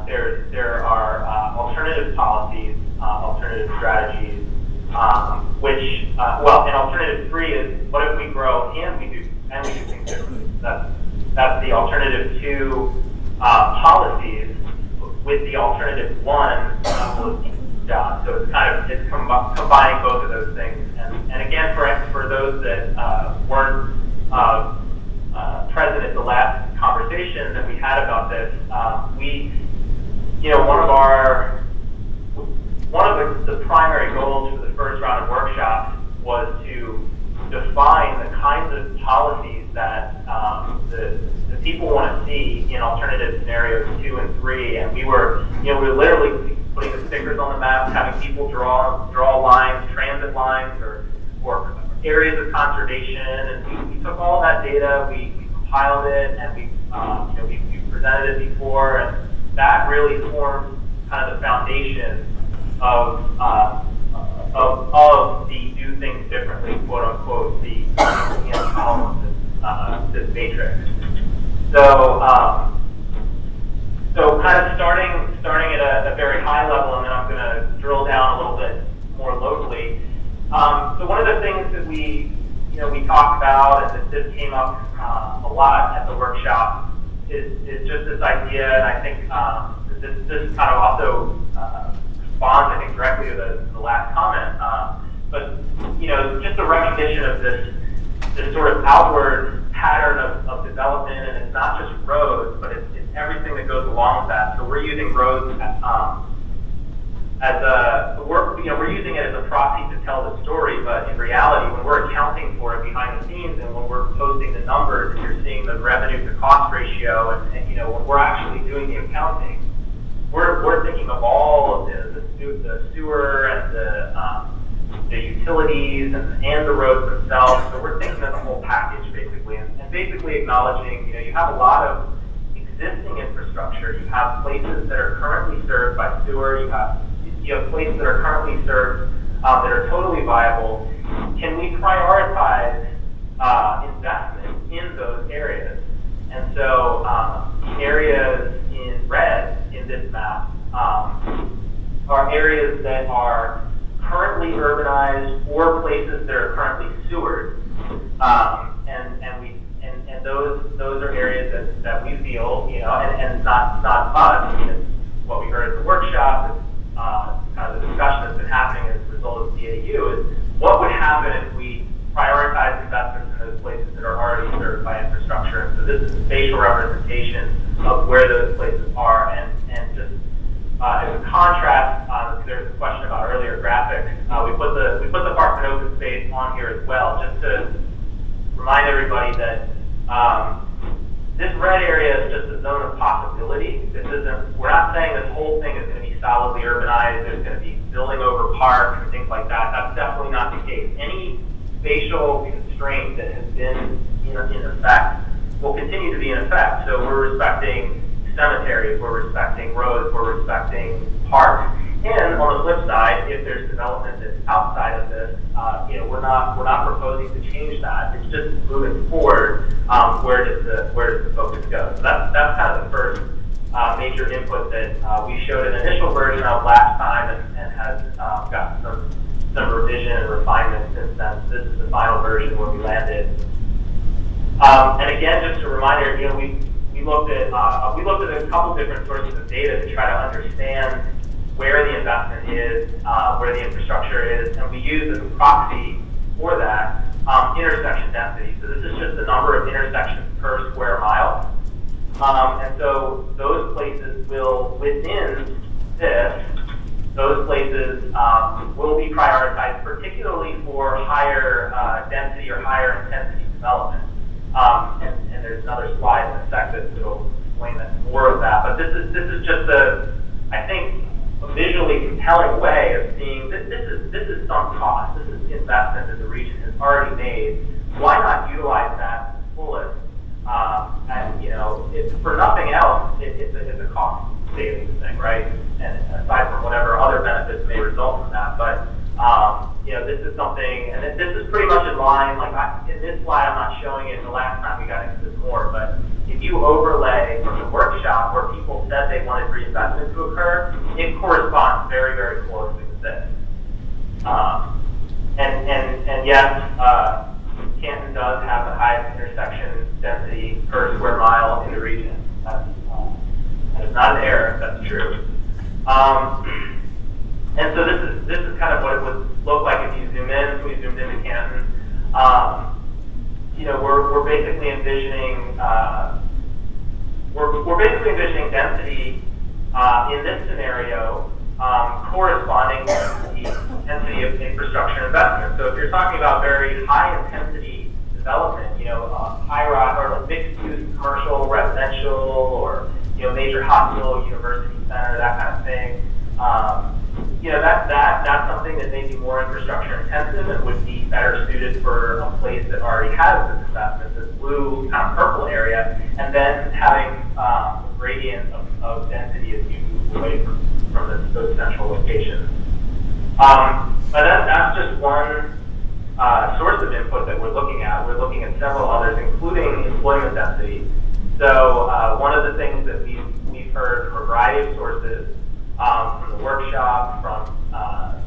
there are alternative policies, alternative strategies, and alternative 3 is, what if we grow and and we do things differently. That's the alternative two policies with the alternative one job. So it's combining both of those things. And again, for those that weren't present at the last conversation that we had about this, one of the primary goals for the first round of workshops was to define the kinds of policies that the people want to see in alternative scenarios 2 and 3, and we were literally putting the stickers on the maps, having people draw lines, transit lines, or areas of conservation, and we took all that data, we compiled it, and we presented it before, and that really formed kind of the foundation of the do things differently, quote unquote, the column of this matrix. So kind of starting at a very high level, and then I'm going to drill down a little bit more locally. So one of the things that we talked about, and this came up a lot at the workshop, is just this idea, and I think this kind of also responds, I think, directly to the last comment. But just the recognition of this sort of outward pattern of development, and it's not just roads, but it's everything that goes along with that. So we're using roads we're using it as a proxy to tell the story, but in reality, when we're accounting for it behind the scenes, and when we're posting the numbers, and you're seeing the revenue to cost ratio, and when we're actually doing the accounting, we're thinking of all of the sewer and the utilities and the roads themselves. So we're thinking of the whole package, basically, and basically acknowledging, you have a lot of existing infrastructure. You have places that are currently served by sewer. You have places that are currently served that are totally viable. Can we prioritize investment in those areas? And so areas in red in this map are areas that are currently urbanized or places that are currently sewered. And those are areas that we feel, and not us, it's what we heard at the workshop, it's kind of the discussion that's been happening as a result of DAU, is what would happen if we prioritize investments in those places that are already served by infrastructure. And so this is a spatial representation of where those places are, and just as a contrast, there's a question about earlier graphics. We put the parks and open space on here as well, just to remind everybody that this red area is just a zone of possibility. We're not saying this whole thing is going to be solidly urbanized. There's going to be building over parks and things like that. That's definitely not the case. Any spatial constraint that has been in effect will continue to be in effect. So we're respecting cemeteries, we're respecting roads, we're respecting parks. And on the flip side, if there's development that's outside of this, we're not proposing to change that. It's just moving forward. Where does the focus go? So that's kind of the first major input that we showed an initial version of last time, and has got some revision and refinement since then. So this is the final version where we landed. And again, just a reminder, we looked at a couple different sources of data to try to understand where the investment is, where the infrastructure is, and we use as a proxy for that intersection density. So this is just the number of intersections per square mile. And so those places will, within this, those places will be prioritized, particularly for higher density or higher intensity development. And there's another slide in a sec that will explain more of that. But this is just I think, a visually compelling way of seeing this is some cost. This is investment that the region has already made. Why not utilize that to the fullest? It's for nothing else. It's a cost savings thing, right? And aside from whatever other benefits may result from that, but this is something, and this is pretty much in line. In this slide, I'm not showing it. The last time we got into this more, but if you overlay from the workshop where people said they wanted reinvestment to occur, it corresponds very, very closely with this. And yes, Canton does have the highest intersection not an error, that's true. And so this is kind of what it would look like if you zoom in. We zoomed into Canton. We're basically envisioning density in this scenario corresponding to the intensity of infrastructure investment. So if you're talking about very high intensity development, high-rise or like mixed-use commercial, residential, or major hospital, university center, that kind of thing. That's something that may be more infrastructure intensive and would be better suited for a place that already has this investment, this blue kind of purple area, and then having a gradient of density as you move away from those central locations. But that's just one source of input that we're looking at. We're looking at several others, including employment density. So one of the things that we've heard from a variety of sources, from the workshop,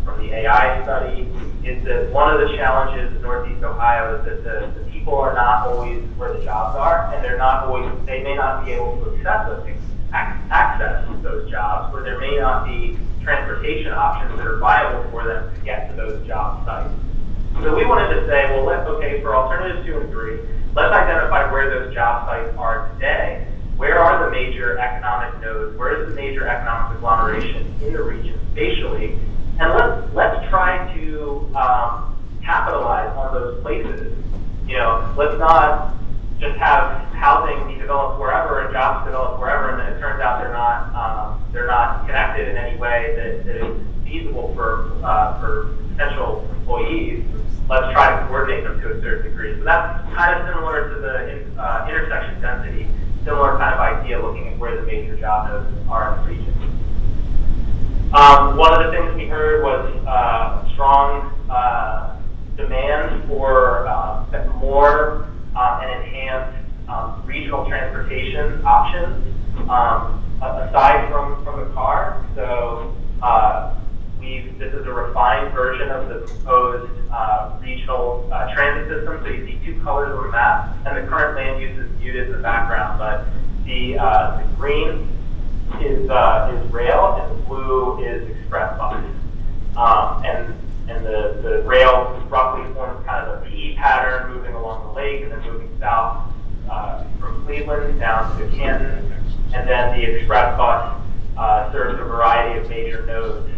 from the AI study, is that one of the challenges in Northeast Ohio is that the people are not always where the jobs are, and they may not be able to access those jobs, or there may not be transportation options that are viable for them to get to those job sites. So we wanted to say, well, for alternatives 2 and 3, let's identify where those job sites are today. Where are the major economic nodes? Where is the major economic agglomeration in the region spatially? And let's try to capitalize on those places. Let's not just have housing be developed wherever and jobs developed wherever, and then it turns out they're not connected in any way that is feasible for potential employees. Let's try to coordinate them to a certain degree. So that's kind of similar to the intersection density, similar kind of idea, looking at where the major job nodes are in the region. One of the things we heard was strong demand for more and enhanced regional transportation options aside from the car. So this is a refined version of the proposed regional transit system. So you see 2 colors on the map, and the current land use is muted in the background, but the green is rail, and the blue is express bus. And the rail roughly forms kind of a P pattern moving along the lake and then moving south from Cleveland down to Canton. And then the express bus serves a variety of major nodes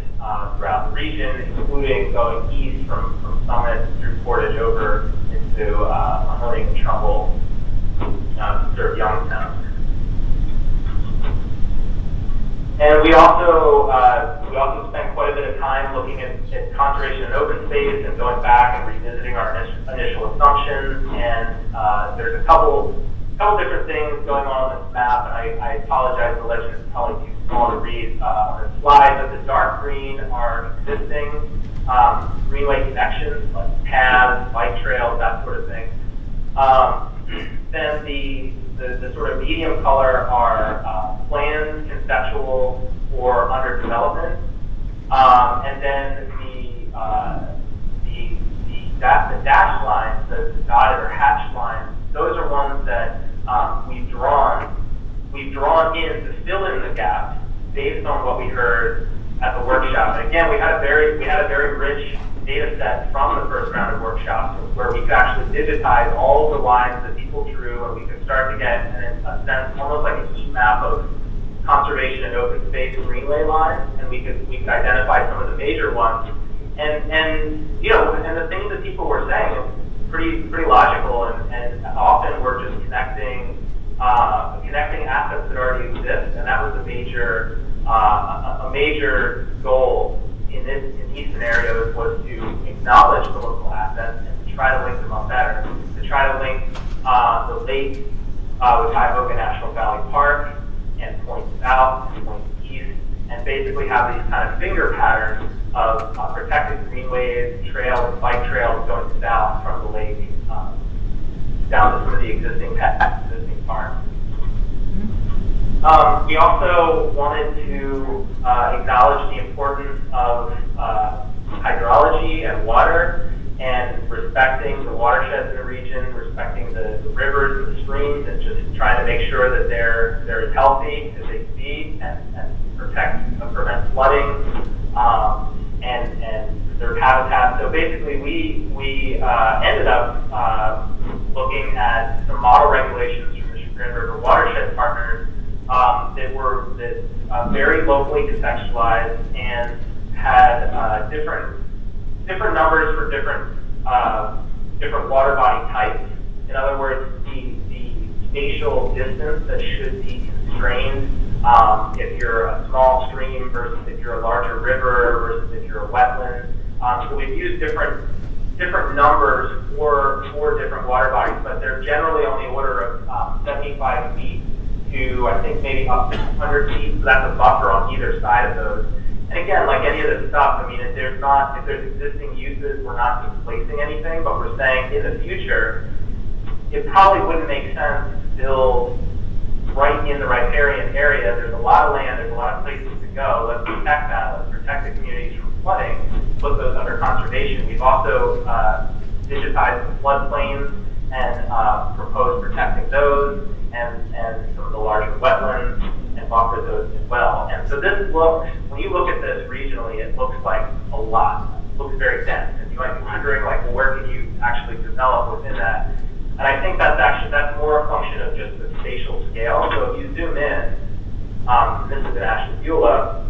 throughout the region, including going east from Summit through Portage over into Mahoning and Trumbull to serve Youngstown. And we also spent quite a bit of time looking at conservation and open space and going back and revisiting our initial assumptions. And there's a couple different things going on this map, and I apologize, the legend is probably too small to read on the slide, but the dark green are existing greenway connections, like paths, bike trails, that sort of thing. Then the sort of medium color are planned, conceptual, or under development. And then the dashed lines, the dotted or hatched lines, those are ones that we've drawn in to fill in the gaps based on what we heard at the workshop. And again, we had a very rich data set from the first round of workshops where we could actually digitize all the lines that people drew, and we could start to get a sense, almost like a heat map of conservation and open space greenway lines, and we could identify some of the major ones. And the things that people were saying is pretty logical, and often we're just connecting assets that already exist, and that was a major goal in these scenarios, was to acknowledge the local assets and to try to link them up better, to try to link the lake with Cuyahoga National Valley Park and point south and point east, and basically have these kind of finger patterns of protected greenways, trails, bike trails going south from the lake down to some of the existing farms. We also wanted to acknowledge the importance of hydrology and water, and respecting the watersheds in the region, respecting the rivers and the streams, and just trying to make sure that they're as healthy as they can be, and that were very locally contextualized and had different numbers for different water body types. In other words, the spatial distance that should be constrained if you're a small stream versus if you're a larger river versus if you're a wetland. So we've used different numbers for different water bodies, but they're generally on the order of 75 feet to, I think, maybe up to 100 feet. So that's a buffer on either side of those. And again, like any of this stuff, I mean, if there's existing uses, we're not displacing anything, but we're saying in the future, it probably wouldn't make sense to build right in the riparian area. There's a lot of land, there's a lot of places to go. Let's protect that. Let's protect the communities from flooding, put those under conservation. We've also digitized the floodplains and proposed protecting those and some of the larger wetlands and buffer those as well. And so this looks, when you look at this regionally, it looks like a lot. It looks very dense. And you might be wondering, like, well, where can you actually develop within that? And I think that's more a function of just the spatial scale. So if you zoom in, this is in Ashtabula,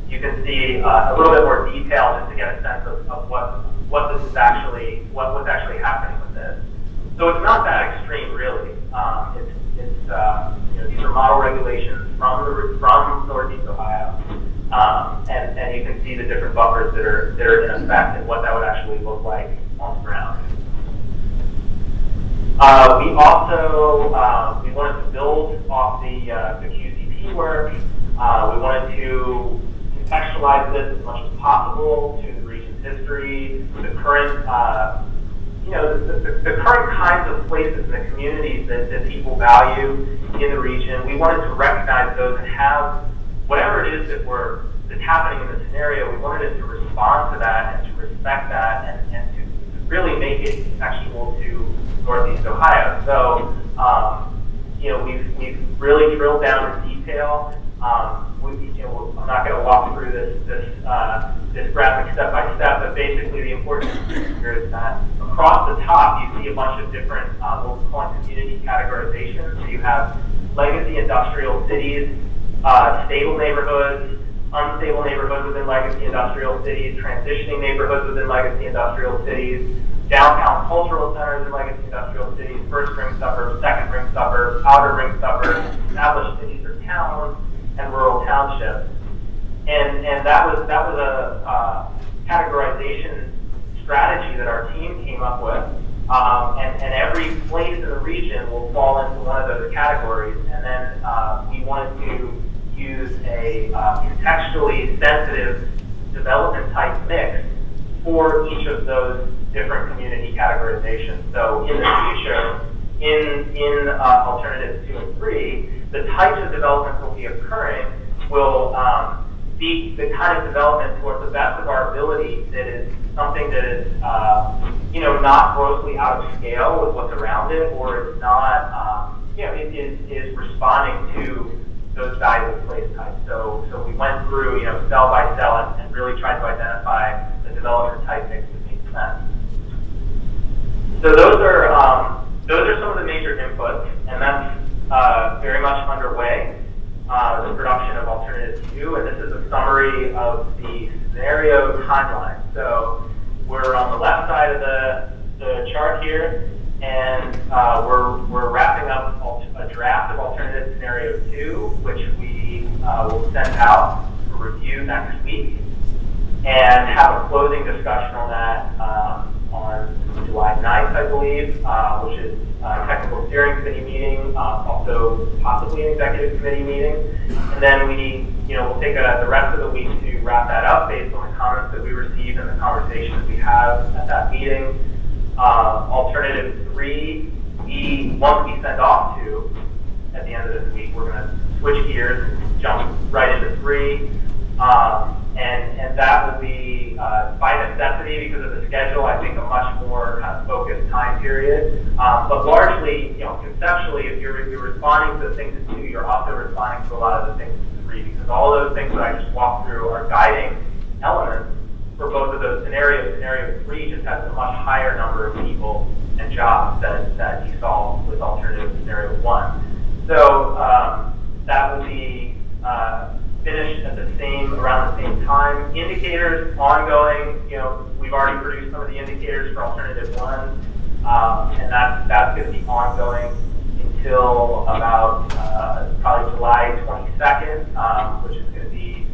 you can see a little bit more detail just to get a sense of what this is actually, what's actually happening with this. So it's not that extreme, really. These are model regulations from Northeast Ohio, and you can see the different buffers that are in effect and what that would actually look like on the ground. We also we wanted to build off the QCP work. We wanted to contextualize this as much as possible to the region's history, the current the current kinds of places and the communities that people value in the region. We wanted to recognize those and have whatever it is that's happening in the scenario. We wanted it to respond to that and to respect that and to really make it contextual to Northeast Ohio. So we've really drilled down in detail. I'm not going to walk through this graphic step by step, but basically the important thing here is that across the top you see a bunch of different what we call community categorizations. So you have legacy industrial cities, stable neighborhoods, unstable neighborhoods within legacy industrial cities, transitioning neighborhoods within legacy industrial cities, downtown cultural centers in legacy industrial cities, first ring suburbs, second ring suburbs, outer ring suburbs, established cities or towns, and rural townships. And that was a categorization strategy that our team came up with. And every place in the region will fall into one of those categories. And then we wanted to use a contextually sensitive development type mix for each of those different community categorizations. So in the future, in alternatives 2 and 3, the types of developments that will be occurring will be the kind of development towards the best of our ability that is something that is not grossly out of scale with what's around it, or is not is responding to those valuable place types. So we went through cell by cell and really tried to identify the development type mix that makes sense. So those are some of the major inputs, and that's very much underway. The production of Alternative 2, and this is a summary of the scenario timeline. So we're on the left side of the chart here, and we're wrapping up a draft of Alternative Scenario 2, which we will send out for review next week, and have a closing discussion on that on July 9th, I believe, which is a technical steering committee meeting, also possibly an executive committee meeting. And then we'll take the rest of the week to wrap that up based on the comments that we received and the conversations we have at that meeting. Alternative 3, once we send off to at the end of this week, we're going to switch gears and jump right into 3. And that will be, by necessity, because of the schedule, I think a much more kind of focused time period. But largely, conceptually, if you're responding to the things in 2, you're also responding to a lot of the things in 3, because all of those things that I just walked through are guiding elements for both of those scenarios. Scenario 3 just has a much higher number of people and jobs that you saw with alternative scenario 1. So that will be at around the same time. Indicators ongoing, we've already produced some of the indicators for alternative 1, and that's going to be ongoing until about probably July 22nd, which is going to be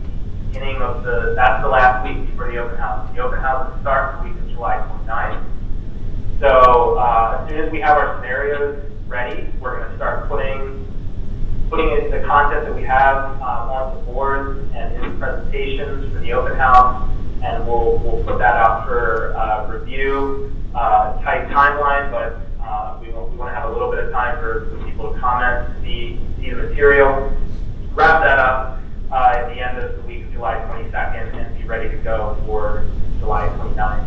beginning of that's the last week before the open house. The open house will start the week of July 29th. So as soon as we have our scenarios ready, we're going to start putting in the content that we have on the boards and in the presentations for the open house, and we'll put that out for review. Tight timeline, but we want to have a little bit of time for people to comment, see the material, wrap that up at the end of the week of July 22nd, and be ready to go for July 29th.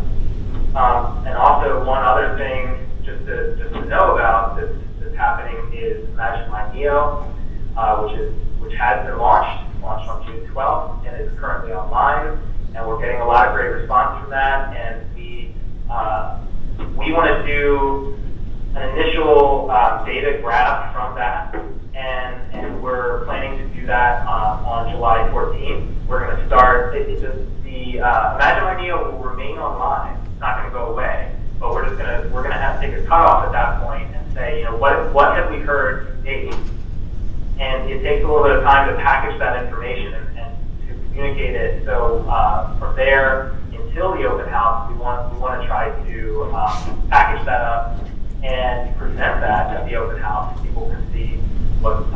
And also, one other thing just to know about that's happening is Imagine My Neo, which has been launched on June 12th, and is currently online. And we're getting a lot of great response from that. And we want to do an initial data grab from that, and we're planning to do that on July 14th. We're going to start. The Imagine My Neo will remain online. It's not going to go away, but we're going to have to take a cutoff at that point and say, what have we heard to date? And it takes a little bit of time to package that information and to communicate it. So from there until the open house, we want to try to package that up and present that at the open house. People can see what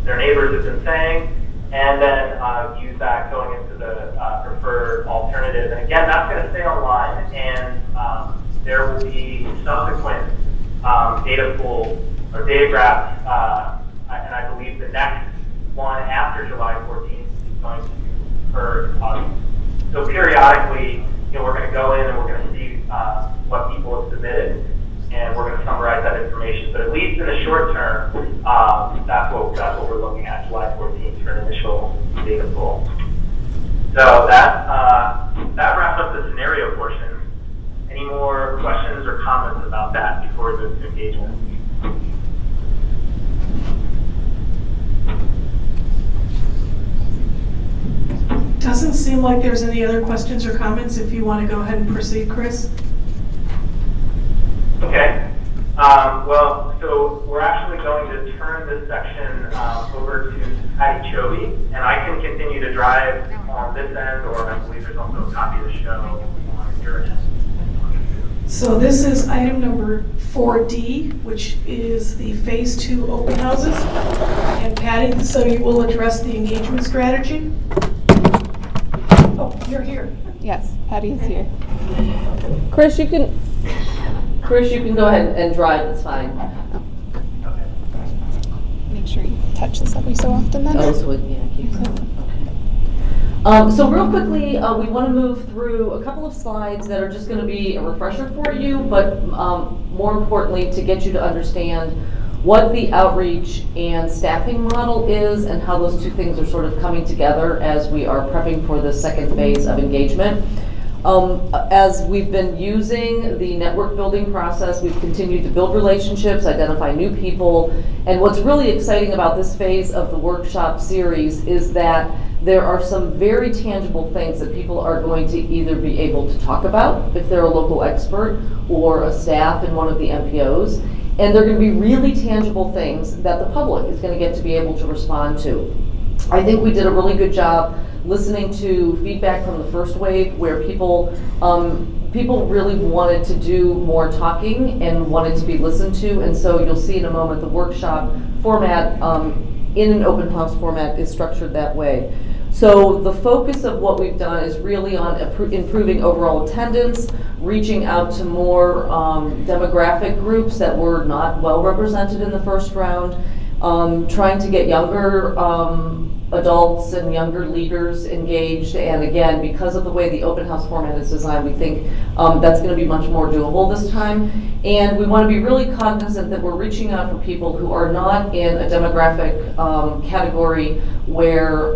their neighbors have been saying, and then use that going into the preferred alternative. And again, that's going to stay online, and there will be subsequent data pool or data graphs, and I believe the next one after July 14th is going to occur. So periodically, we're going to go in and we're going to see what people have submitted, and we're going to summarize that information. But at least in the short term, that's what we're looking at, July 14th for an initial data pool. So that wraps up the scenario portion. Any more questions or comments about that before we move to engagement? Doesn't seem like there's any other questions or comments. If you want to go ahead and proceed, Chris. Okay. Well, so we're actually going to turn this section over to Patty Chovy, and I can continue to drive on this end, or I believe there's also a copy of the show on your end. So this is item number 4D, which is the Phase 2 open houses. And Patty, so you will address the engagement strategy? Oh, you're here. Yes, Patty is here. Chris, you can go ahead and drive, it's fine. Make sure you touch this every so often then. Oh, so so real quickly, we want to move through a couple of slides that are just going to be a refresher for you, but more importantly, to get you to understand what the outreach and staffing model is and how those two things are sort of coming together as we are prepping for the second phase of engagement. As we've been using the network building process, we've continued to build relationships, identify new people, and what's really exciting about this phase of the workshop series is that there are some very tangible things that people are going to either be able to talk about if they're a local expert or a staff in one of the MPOs, and they're going to be really tangible things that the public is going to get to be able to respond to. I think we did a really good job listening to feedback from the first wave where people really wanted to do more talking and wanted to be listened to, and so you'll see in a moment the workshop format in an open house format is structured that way. So the focus of what we've done is really on improving overall attendance, reaching out to more demographic groups that were not well represented in the first round, trying to get younger adults and younger leaders engaged, and again, because of the way the open house format is designed, we think that's going to be much more doable this time. And we want to be really cognizant that we're reaching out for people who are not in a demographic category where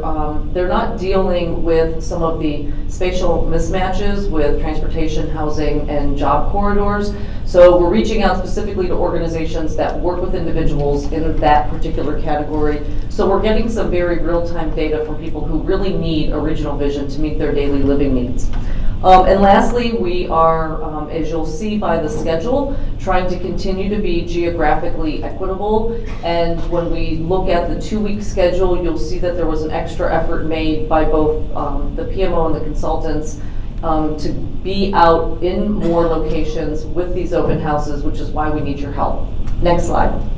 they're not dealing with some of the spatial mismatches with transportation, housing, and job corridors. So we're reaching out specifically to organizations that work with individuals in that particular category. So we're getting some very real-time data from people who really need a regional vision to meet their daily living needs. And lastly, we are, as you'll see by the schedule, trying to continue to be geographically equitable. And when we look at the 2-week schedule, you'll see that there was an extra effort made by both the PMO and the consultants to be out in more locations with these open houses, which is why we need your help. Next slide.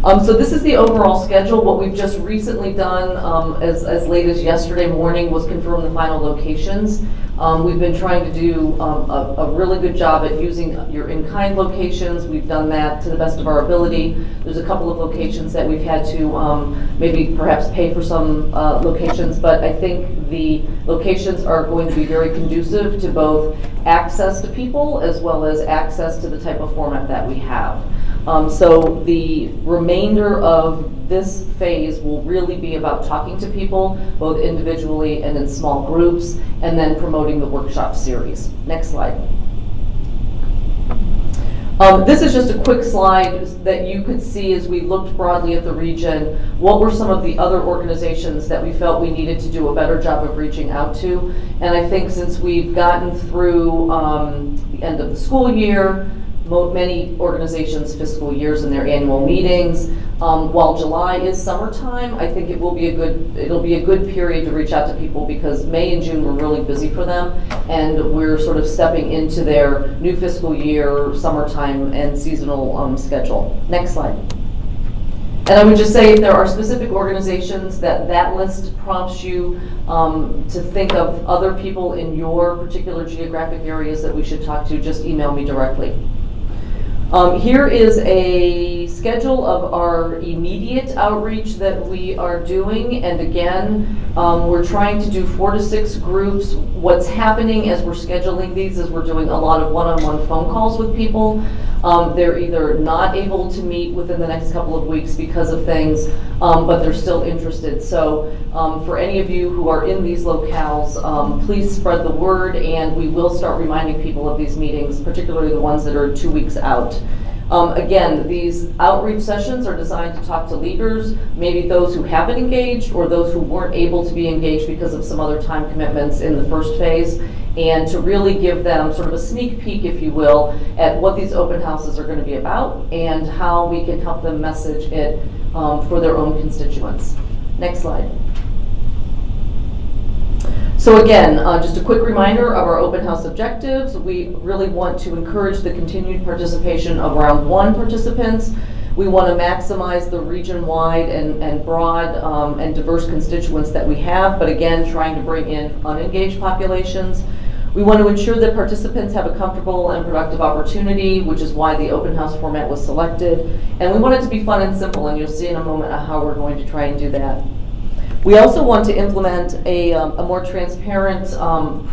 So this is the overall schedule. What we've just recently done, as late as yesterday morning, was confirm the final locations. We've been trying to do a really good job at using your in-kind locations. We've done that to the best of our ability. There's a couple of locations that we've had to maybe perhaps pay for some locations, but I think the locations are going to be very conducive to both access to people as well as access to the type of format that we have. So the remainder of this phase will really be about talking to people, both individually and in small groups, and then promoting the workshop series. Next slide. This is just a quick slide that you could see as we looked broadly at the region. What were some of the other organizations that we felt we needed to do a better job of reaching out to? And I think since we've gotten through the end of the school year, many organizations' fiscal years and their annual meetings. While July is summertime, I think it'll be a good period to reach out to people because May and June were really busy for them, and we're sort of stepping into their new fiscal year, summertime, and seasonal schedule. Next slide. And I would just say if there are specific organizations that list prompts you to think of other people in your particular geographic areas that we should talk to, just email me directly. Here is a schedule of our immediate outreach that we are doing, and again, we're trying to do 4 to 6 groups. What's happening as we're scheduling these is we're doing a lot of one-on-one phone calls with people. They're either not able to meet within the next couple of weeks because of things, but they're still interested. So for any of you who are in these locales, please spread the word, and we will start reminding people of these meetings, particularly the ones that are 2 weeks out. Again, these outreach sessions are designed to talk to leaders, maybe those who have been engaged or those who weren't able to be engaged because of some other time commitments in the first phase, and to really give them sort of a sneak peek, if you will, at what these open houses are going to be about and how we can help them message it for their own constituents. Next slide. So again, just a quick reminder of our open house objectives. We really want to encourage the continued participation of round 1 participants. We want to maximize the region-wide and broad and diverse constituents that we have, but again, trying to bring in unengaged populations. We want to ensure that participants have a comfortable and productive opportunity, which is why the open house format was selected. And we want it to be fun and simple, and you'll see in a moment how we're going to try and do that. We also want to implement a more transparent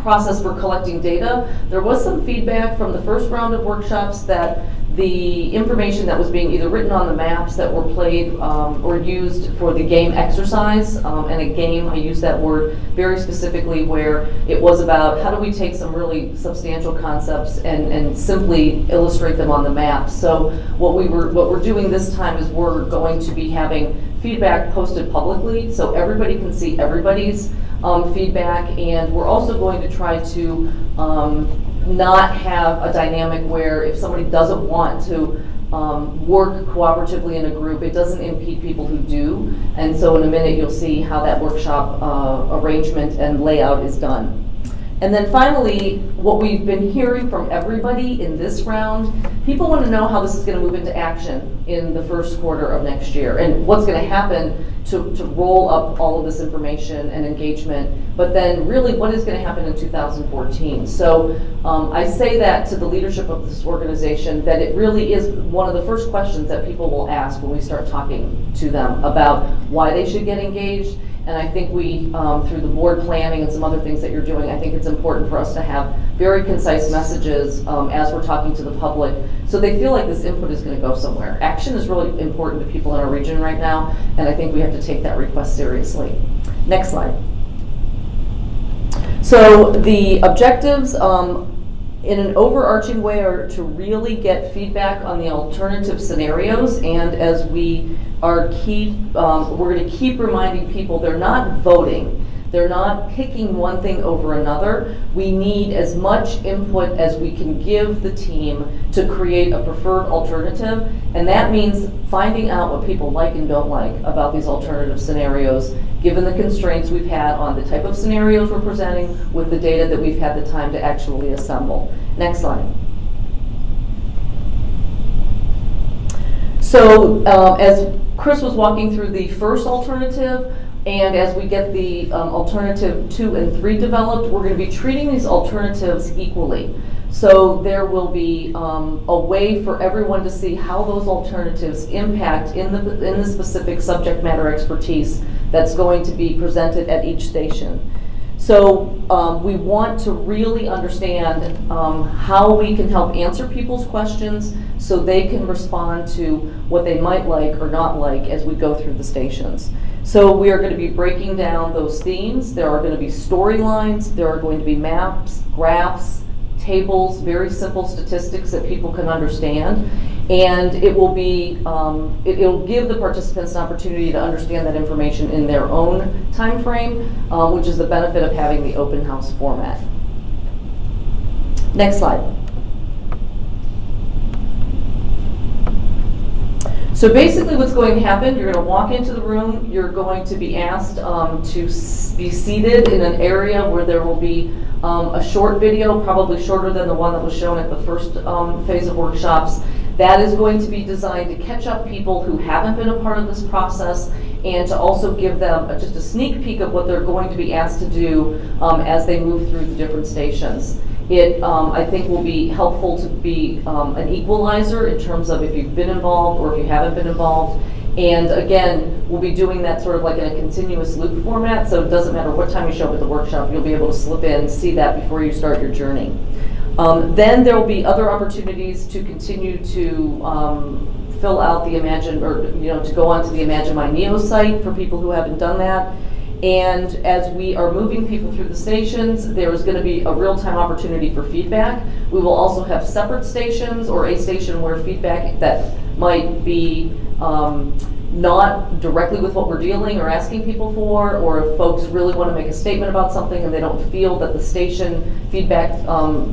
process for collecting data. There was some feedback from the first round of workshops that the information that was being either written on the maps that were played or used for the game exercise, and a game, I use that word very specifically, where it was about how do we take some really substantial concepts and simply illustrate them on the map. So what we're doing this time is we're going to be having feedback posted publicly so everybody can see everybody's feedback, and we're also going to try to not have a dynamic where if somebody doesn't want to work cooperatively in a group, it doesn't impede people who do. And so in a minute you'll see how that workshop arrangement and layout is done. And then finally, what we've been hearing from everybody in this round, people want to know how this is going to move into action in the first quarter of next year and what's going to happen to roll up all of this information and engagement, but then really what is going to happen in 2014. So I say that to the leadership of this organization, that it really is one of the first questions that people will ask when we start talking to them about why they should get engaged. And I think we, through the board planning and some other things that you're doing, I think it's important for us to have very concise messages as we're talking to the public, so they feel like this input is going to go somewhere. Action is really important to people in our region right now, and I think we have to take that request seriously. Next slide. So the objectives, in an overarching way, are to really get feedback on the alternative scenarios, and as we are we're going to keep reminding people they're not voting. They're not picking one thing over another. We need as much input as we can give the team to create a preferred alternative, and that means finding out what people like and don't like about these alternative scenarios, given the constraints we've had on the type of scenarios we're presenting with the data that we've had the time to actually assemble. Next slide. So as Chris was walking through the first alternative, and as we get the alternative 2 and 3 developed, we're going to be treating these alternatives equally. So there will be a way for everyone to see how those alternatives impact in the specific subject matter expertise that's going to be presented at each station. So we want to really understand how we can help answer people's questions so they can respond to what they might like or not like as we go through the stations. So we are going to be breaking down those themes. There are going to be storylines. There are going to be maps, graphs, tables, very simple statistics that people can understand. And it will be, it'll give the participants an opportunity to understand that information in their own time frame, which is the benefit of having the open house format. Next slide. So basically what's going to happen, you're going to walk into the room, you're going to be asked to be seated in an area where there will be a short video, probably shorter than the one that was shown at the first phase of workshops. That is going to be designed to catch up people who haven't been a part of this process and to also give them just a sneak peek of what they're going to be asked to do as they move through the different stations. It, I think, will be helpful to be an equalizer in terms of if you've been involved or if you haven't been involved. And again, we'll be doing that sort of like in a continuous loop format, so it doesn't matter what time you show up at the workshop, you'll be able to slip in and see that before you start your journey. Then there will be other opportunities to continue to fill out the Imagine, or to go onto the Imagine My Neo site for people who haven't done that. And as we are moving people through the stations, there is going to be a real-time opportunity for feedback. We will also have separate stations or a station where feedback that might be not directly with what we're dealing or asking people for, or if folks really want to make a statement about something and they don't feel that the station feedback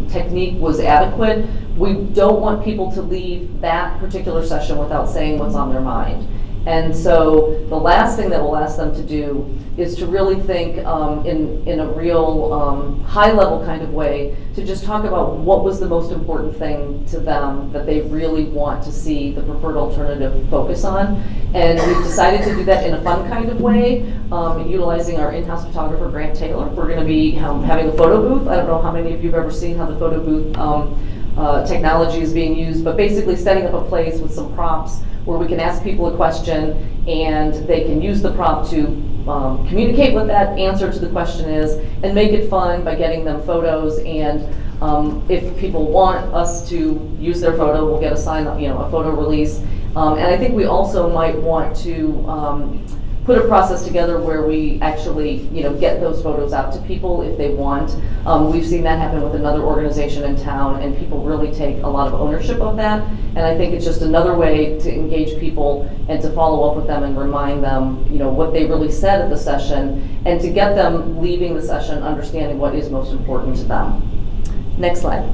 technique was adequate, we don't want people to leave that particular session without saying what's on their mind. And so the last thing that we'll ask them to do is to really think in a real high-level kind of way to just talk about what was the most important thing to them that they really want to see the preferred alternative focus on. And we've decided to do that in a fun kind of way, utilizing our in-house photographer, Grant Taylor. We're going to be having a photo booth. I don't know how many of you have ever seen how the photo booth technology is being used, but basically setting up a place with some prompts where we can ask people a question and they can use the prompt to communicate what that answer to the question is and make it fun by getting them photos. And if people want us to use their photo, we'll get a photo release. And I think we also might want to put a process together where we actually, get those photos out to people if they want. We've seen that happen with another organization in town, and people really take a lot of ownership of that. And I think it's just another way to engage people and to follow up with them and remind them, what they really said at the session, and to get them leaving the session understanding what is most important to them. Next slide.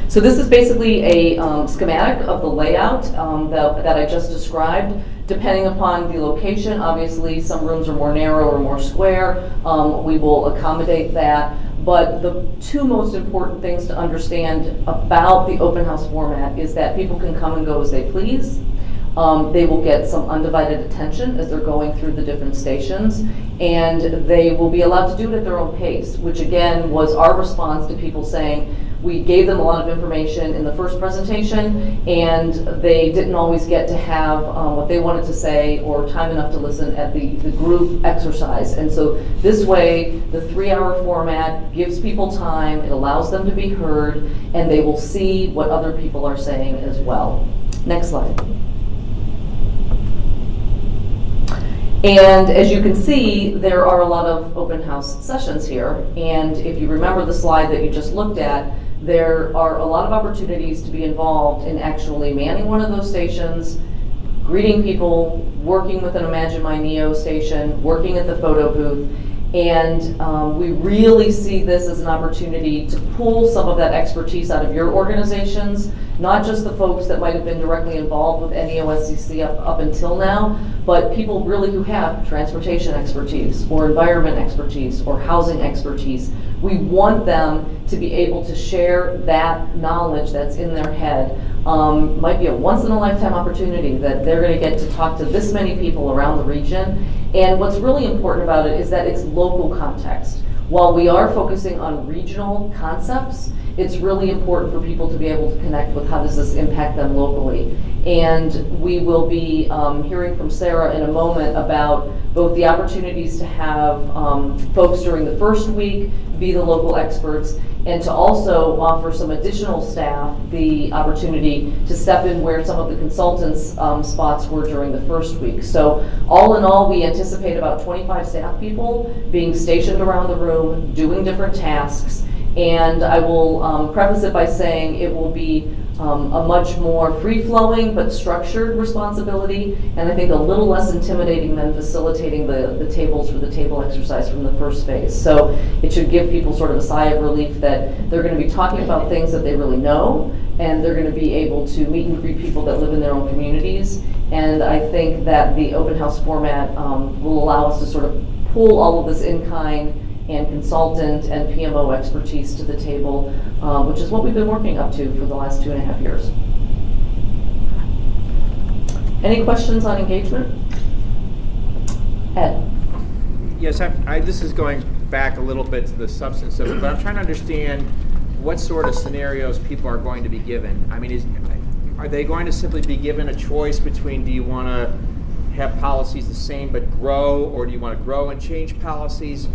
So this is basically a schematic of the layout that I just described. Depending upon the location, obviously some rooms are more narrow or more square. We will accommodate that. But the two most important things to understand about the open house format is that people can come and go as they please. They will get some undivided attention as they're going through the different stations, and they will be allowed to do it at their own pace, which again was our response to people saying, We gave them a lot of information in the first presentation, and they didn't always get to have what they wanted to say or time enough to listen at the group exercise. And so this way, the 3-hour format gives people time, it allows them to be heard, and they will see what other people are saying as well. Next slide. And as you can see, there are a lot of open house sessions here. And if you remember the slide that you just looked at, there are a lot of opportunities to be involved in actually manning one of those stations, greeting people, working with an Imagine My Neo station, working at the photo booth. And we really see this as an opportunity to pull some of that expertise out of your organizations, not just the folks that might have been directly involved with NEOSCC up until now, but people really who have transportation expertise or environment expertise or housing expertise. We want them to be able to share that knowledge that's in their head. Might be a once-in-a-lifetime opportunity that they're going to get to talk to this many people around the region. And what's really important about it is that it's local context. While we are focusing on regional concepts, it's really important for people to be able to connect with how does this impact them locally. And we will be hearing from Sarah in a moment about both the opportunities to have folks during the first week be the local experts, and to also offer some additional staff the opportunity to step in where some of the consultants' spots were during the first week. So all in all, we anticipate about 25 staff people being stationed around the room, doing different tasks. And I will preface it by saying it will be a much more free-flowing but structured responsibility, and I think a little less intimidating than facilitating the tables for the table exercise from the first phase. So it should give people sort of a sigh of relief that they're going to be talking about things that they really know, and they're going to be able to meet and greet people that live in their own communities. And I think that the open house format will allow us to sort of pull all of this in-kind and consultant and PMO expertise to the table, which is what we've been working up to for the last 2.5 years. Any questions on engagement? Ed? Yes, this is going back a little bit to the substance of it, but I'm trying to understand what sort of scenarios people are going to be given. I mean, are they going to simply be given a choice between, do you want to have policies the same but grow, or do you want to grow and change policies?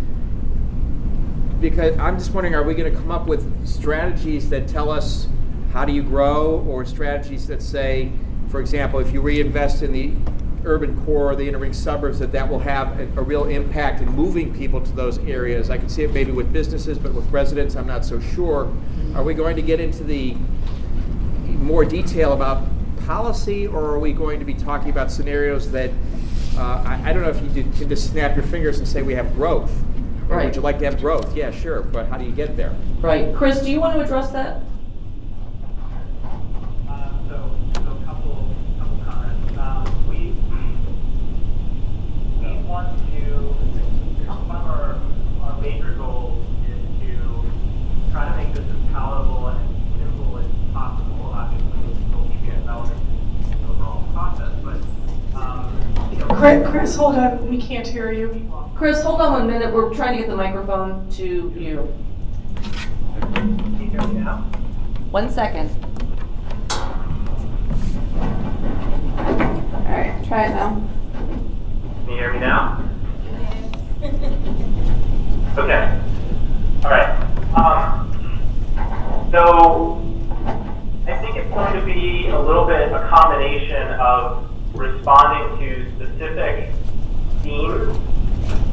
Because I'm just wondering, are we going to come up with strategies that tell us how do you grow, or strategies that say, for example, if you reinvest in the urban core or the inner ring suburbs, that will have a real impact in moving people to those areas? I can see it maybe with businesses, but with residents, I'm not so sure. Are we going to get into the more detail about policy, or are we going to be talking about scenarios that, I don't know if you can just snap your fingers and say we have growth. Right. Would you like to have growth? Yeah, sure, but how do you get there? Right. Chris, do you want to address that? So a couple comments. We want to, one of our major goals is to try to make this as palatable and as simple as possible. Obviously, we'll still keep it relevant to the overall process, but Chris, hold on. We can't hear you. Chris, hold on 1 minute. We're trying to get the microphone to you. Can you hear me now? 1 second. All right, try it now. Can you hear me now? Okay. All right. So I think it's going to be a little bit a combination of responding to specific themes.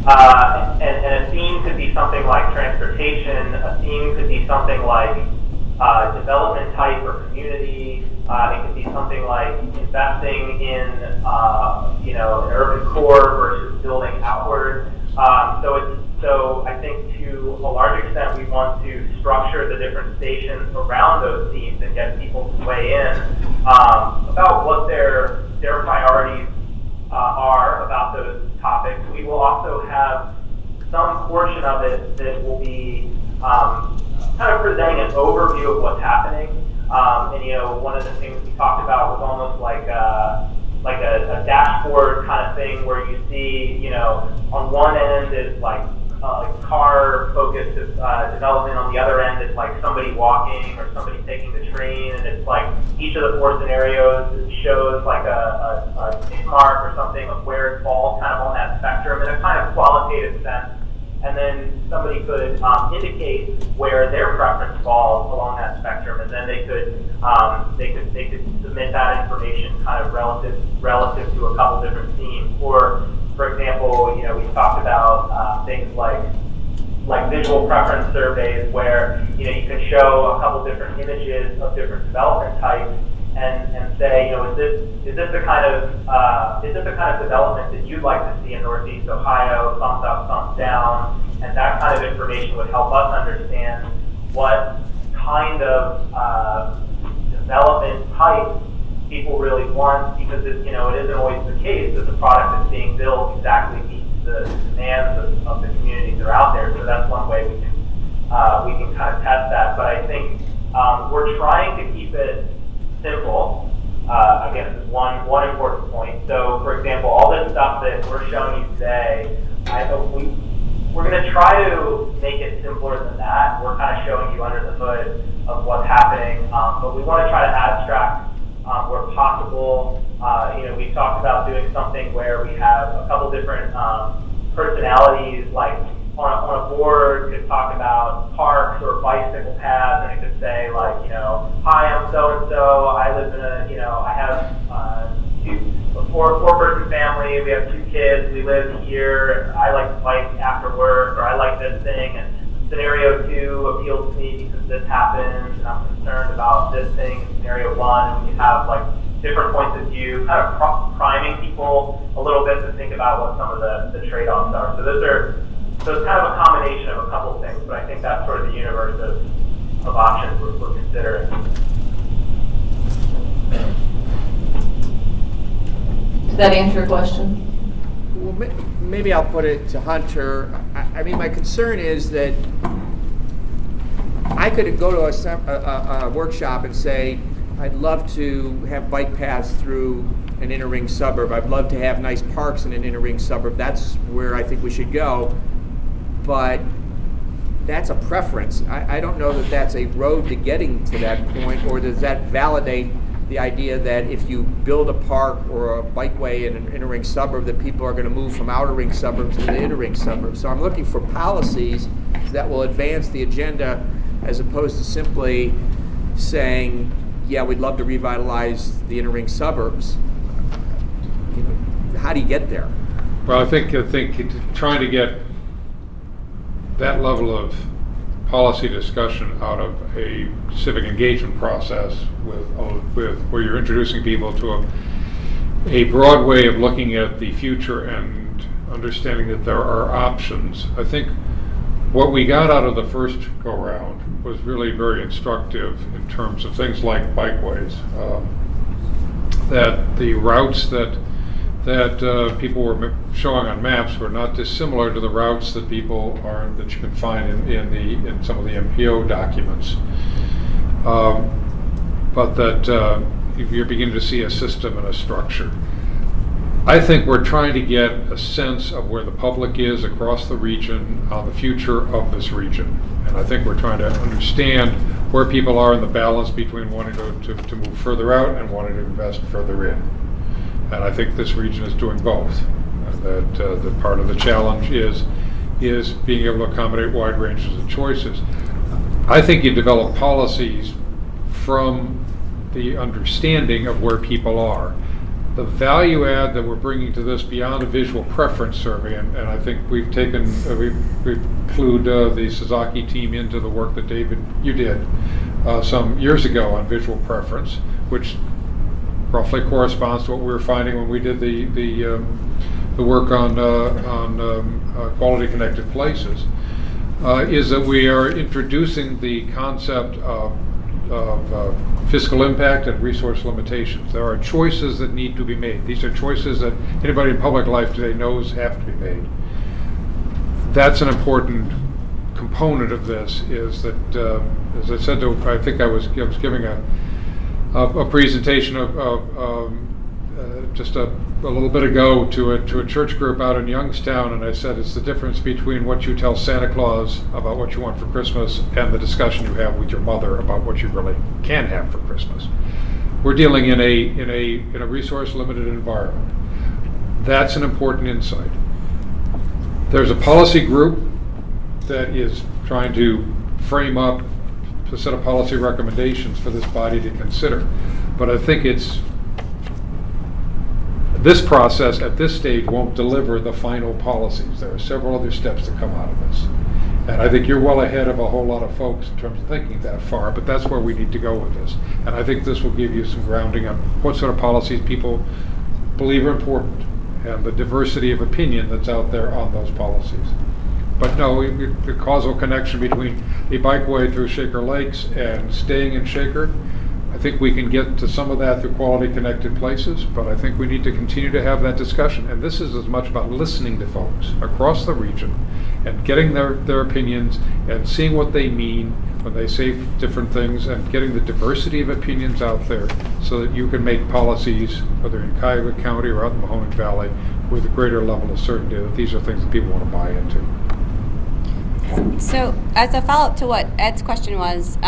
And a theme could be something like transportation. A theme could be something like development type or community. It could be something like investing in an urban core versus building outward. So I think to a large extent we want to structure the different stations around those themes and get people to weigh in about what their priorities are about those topics. We will also have some portion of it that will be kind of presenting an overview of what's happening. And one of the things we talked about was almost like a dashboard kind of thing where you see, on one end is like car-focused development. On the other end, it's like somebody walking or somebody taking the train, and it's like each of the 4 scenarios shows like a tick mark or something of where it falls kind of on that spectrum in a kind of qualitative sense. And then somebody could indicate where their preference falls along that spectrum, and then they could submit that information kind of relative to a couple different themes. Or, for example, you know, we talked about things like visual preference surveys, where you know you can show a couple different images of different development types, and say, you know, is this the kind of development that you'd like to see in Northeast Ohio? Thumbs up, thumbs down, and that kind of information would help us understand what kind of development type people really want, because it isn't always the case that the product that's being built exactly meets the demands of the communities that are out there. So that's one way we can kind of test that. But I think we're trying to keep it simple. Again, this is one important point. So, for example, all this stuff that we're showing you today, we're going to try to make it simpler than that. We're kind of showing you under the hood of what's happening, but we want to try to abstract where possible. We talked about doing something where we have a couple different personalities, like on a board, could talk about parks or bicycle paths, and it could say like, hi, I'm so-and-so, I live in I have a four-person family, we have 2 kids, we live here, I like to bike after work, or I like this thing, and scenario 2 appeals to me because this happens, and I'm concerned about this thing in scenario 1, and we have like different points of view, kind of priming people a little bit to think about what some of the trade-offs are. So it's kind of a combination of a couple things, but I think that's sort of the universe of options we're considering. Does that answer your question? Well, maybe I'll put it to Hunter. I mean, my concern is that I could go to a workshop and say, I'd love to have bike paths through an inner ring suburb. I'd love to have nice parks in an inner ring suburb. That's where I think we should go. But that's a preference. I don't know that that's a road to getting to that point, or does that validate the idea that if you build a park or a bikeway in an inner ring suburb, that people are going to move from outer ring suburbs to the inner ring suburbs. So I'm looking for policies that will advance the agenda, as opposed to simply saying, yeah, we'd love to revitalize the inner ring suburbs. How do you get there? Well, I think trying to get that level of policy discussion out of a civic engagement process with where you're introducing people to a broad way of looking at the future and understanding that there are options. I think what we got out of the first go-round was really very instructive in terms of things like bikeways. That the routes that people were showing on maps were not dissimilar to the routes that you can find in some of the MPO documents, but that you're beginning to see a system and a structure. I think we're trying to get a sense of where the public is across the region on the future of this region, and I think we're trying to understand where people are in the balance between wanting to move further out and wanting to invest further in. And I think this region is doing both. That part of the challenge is being able to accommodate wide ranges of choices. I think you develop policies from the understanding of where people are. The value add that we're bringing to this beyond a visual preference survey, and I think we include the Sasaki team into the work that David, you did some years ago on visual preference, which roughly corresponds to what we were finding when we did the work on quality connected places, is that we are introducing the concept of fiscal impact and resource limitations. There are choices that need to be made. These are choices that anybody in public life today knows have to be made. That's an important component of this, is that, as I said, I think I was giving a presentation just a little bit ago to a church group out in Youngstown, and I said it's the difference between what you tell Santa Claus about what you want for Christmas and the discussion you have with your mother about what you really can have for Christmas. We're dealing in a resource limited environment. That's an important insight. There's a policy group that is trying to frame up a set of policy recommendations for this body to consider. But I think this process at this stage won't deliver the final policies. There are several other steps that come out of this. And I think you're well ahead of a whole lot of folks in terms of thinking that far, but that's where we need to go with this. And I think this will give you some grounding on what sort of policies people believe are important and the diversity of opinion that's out there on those policies. But no, the causal connection between a bikeway through Shaker Lakes and staying in Shaker, I think we can get to some of that through quality connected places, but I think we need to continue to have that discussion. And this is as much about listening to folks across the region and getting their opinions and seeing what they mean when they say different things and getting the diversity of opinions out there so that you can make policies, whether in Cuyahoga County or out in the Mahoning Valley, with a greater level of certainty that these are things that people want to buy into. So as a follow-up to what Ed's question was,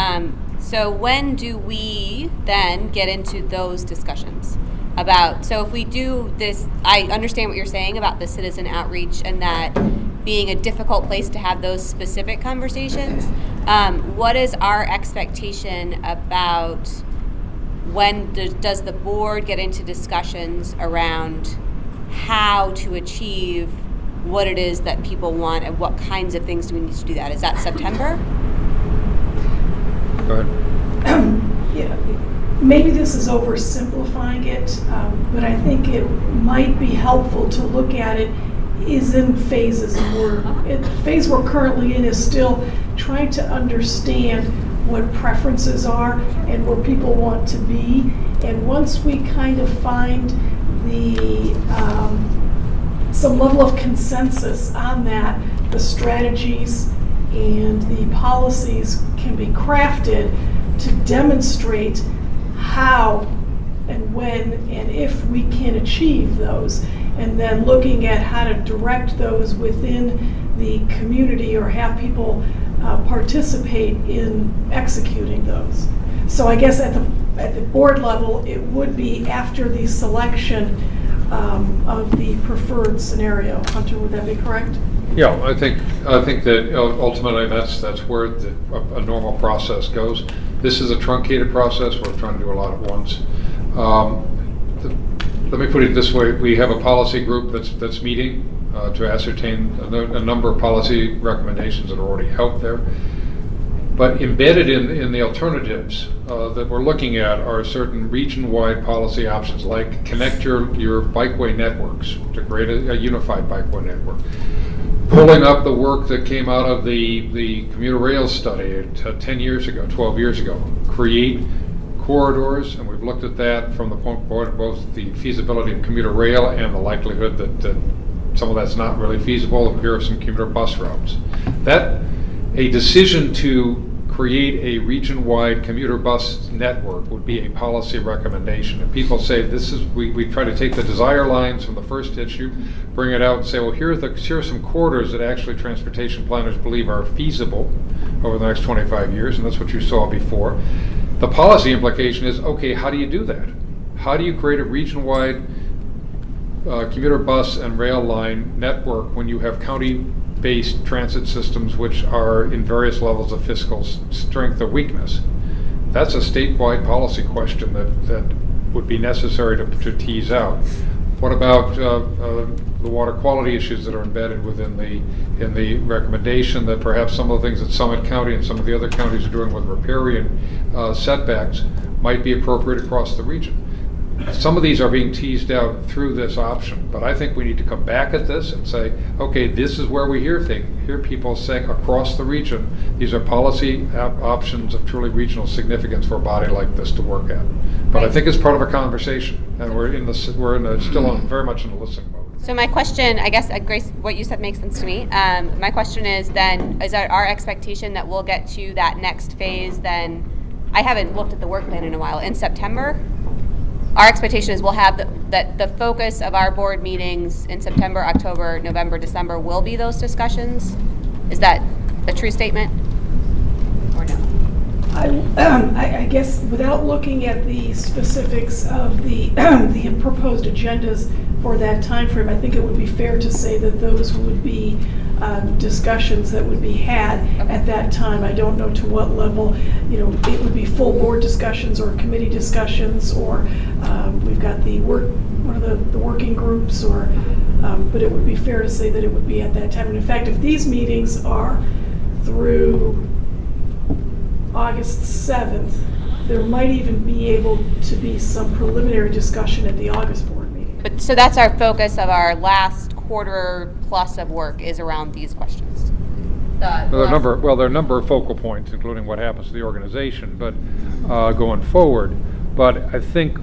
so when do we then get into those discussions about, so if we do this, I understand what you're saying about the citizen outreach and that being a difficult place to have those specific conversations. What is our expectation about when does the board get into discussions around how to achieve what it is that people want and what kinds of things do we need to do that? Is that September? Go ahead. Yeah, maybe this is oversimplifying it, but I think it might be helpful to look at it is in phases. The phase we're currently in is still trying to understand what preferences are and where people want to be. And once we kind of find some level of consensus on that, the strategies and the policies can be crafted to demonstrate how and when and if we can achieve those, and then looking at how to direct those within the community or have people participate in executing those. So I guess at the board level, it would be after the selection of the preferred scenario. Hunter, would that be correct? Yeah, I think that ultimately that's where a normal process goes. This is a truncated process. We're trying to do a lot at once. Let me put it this way: we have a policy group that's meeting to ascertain a number of policy recommendations that are already out there. But embedded in the alternatives that we're looking at are certain region-wide policy options, like connect your bikeway networks to create a unified bikeway network. Pulling up the work that came out of the commuter rail study 10 years ago, 12 years ago, create corridors, and we've looked at that from the point of both the feasibility of commuter rail and the likelihood that some of that's not really feasible. Here are some commuter bus routes. A decision to create a region-wide commuter bus network would be a policy recommendation. If people say we try to take the desire lines from the first issue, bring it out and say, well, here are some corridors that actually transportation planners believe are feasible over the next 25 years, and that's what you saw before. The policy implication is, okay, how do you do that? How do you create a region-wide commuter bus and rail line network when you have county-based transit systems which are in various levels of fiscal strength or weakness? That's a statewide policy question that would be necessary to tease out. What about the water quality issues that are embedded within in the recommendation that perhaps some of the things that Summit County and some of the other counties are doing with riparian setbacks might be appropriate across the region? Some of these are being teased out through this option, but I think we need to come back at this and say, okay, this is where we hear people saying across the region, these are policy options of truly regional significance for a body like this to work at. But I think it's part of a conversation, and we're still very much in the listening mode. So my question, I guess, Grace, what you said makes sense to me. My question is then, is that our expectation that we'll get to that next phase then? I haven't looked at the work plan in a while. In September? our expectation is we'll have that the focus of our board meetings in September, October, November, December will be those discussions. Is that a true statement or no? I guess without looking at the specifics of the the proposed agendas for that time frame, I think it would be fair to say that those would be discussions that would be had at that time. I don't know to what level, it would be full board discussions or committee discussions, or we've got the one of the working groups, or but it would be fair to say that it would be at that time. And in fact, if these meetings are through August 7th, there might even be able to be some preliminary discussion at the August board meeting. But so that's our focus of our last quarter plus of work is around these questions. There are a number of focal points, including what happens to the organization, but going forward. But I think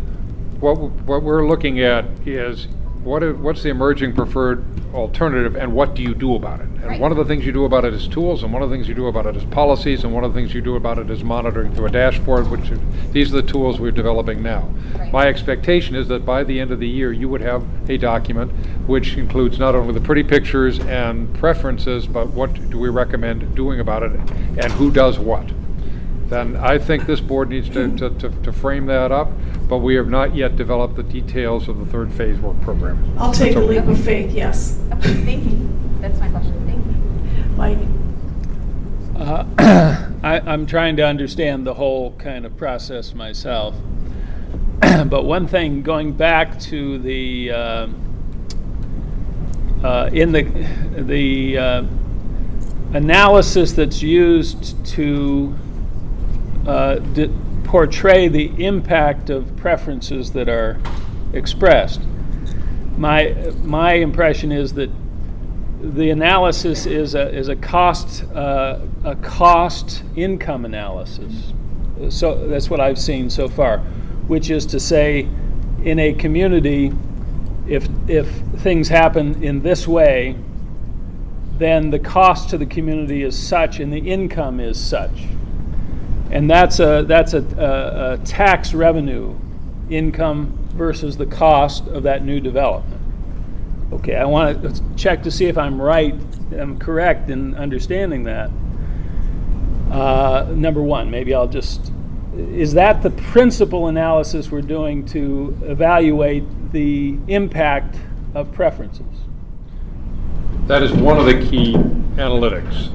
what we're looking at is what's the emerging preferred alternative, and what do you do about it? And one of the things you do about it is tools, and one of the things you do about it is policies, and one of the things you do about it is monitoring through a dashboard, these are the tools we're developing now. Right. My expectation is that by the end of the year you would have a document which includes not only the pretty pictures and preferences, but what do we recommend doing about it, and who does what. Then I think this board needs to frame that up, but we have not yet developed the details of the third phase work program. I'll take a leap of faith, yes. Okay, thank you. That's my question. Thank you. Mike? I'm trying to understand the whole kind of process myself. But one thing, going back to the in the analysis that's used to portray the impact of preferences that are expressed. My impression is that the analysis is a cost income analysis. So that's what I've seen so far, which is to say, in a community, if things happen in this way, then the cost to the community is such, and the income is such. And that's a tax revenue income versus the cost of that new development. Okay, I want to check to see if I'm correct in understanding that. Number one, maybe is that the principal analysis we're doing to evaluate the impact of preferences? That is one of the key analytics.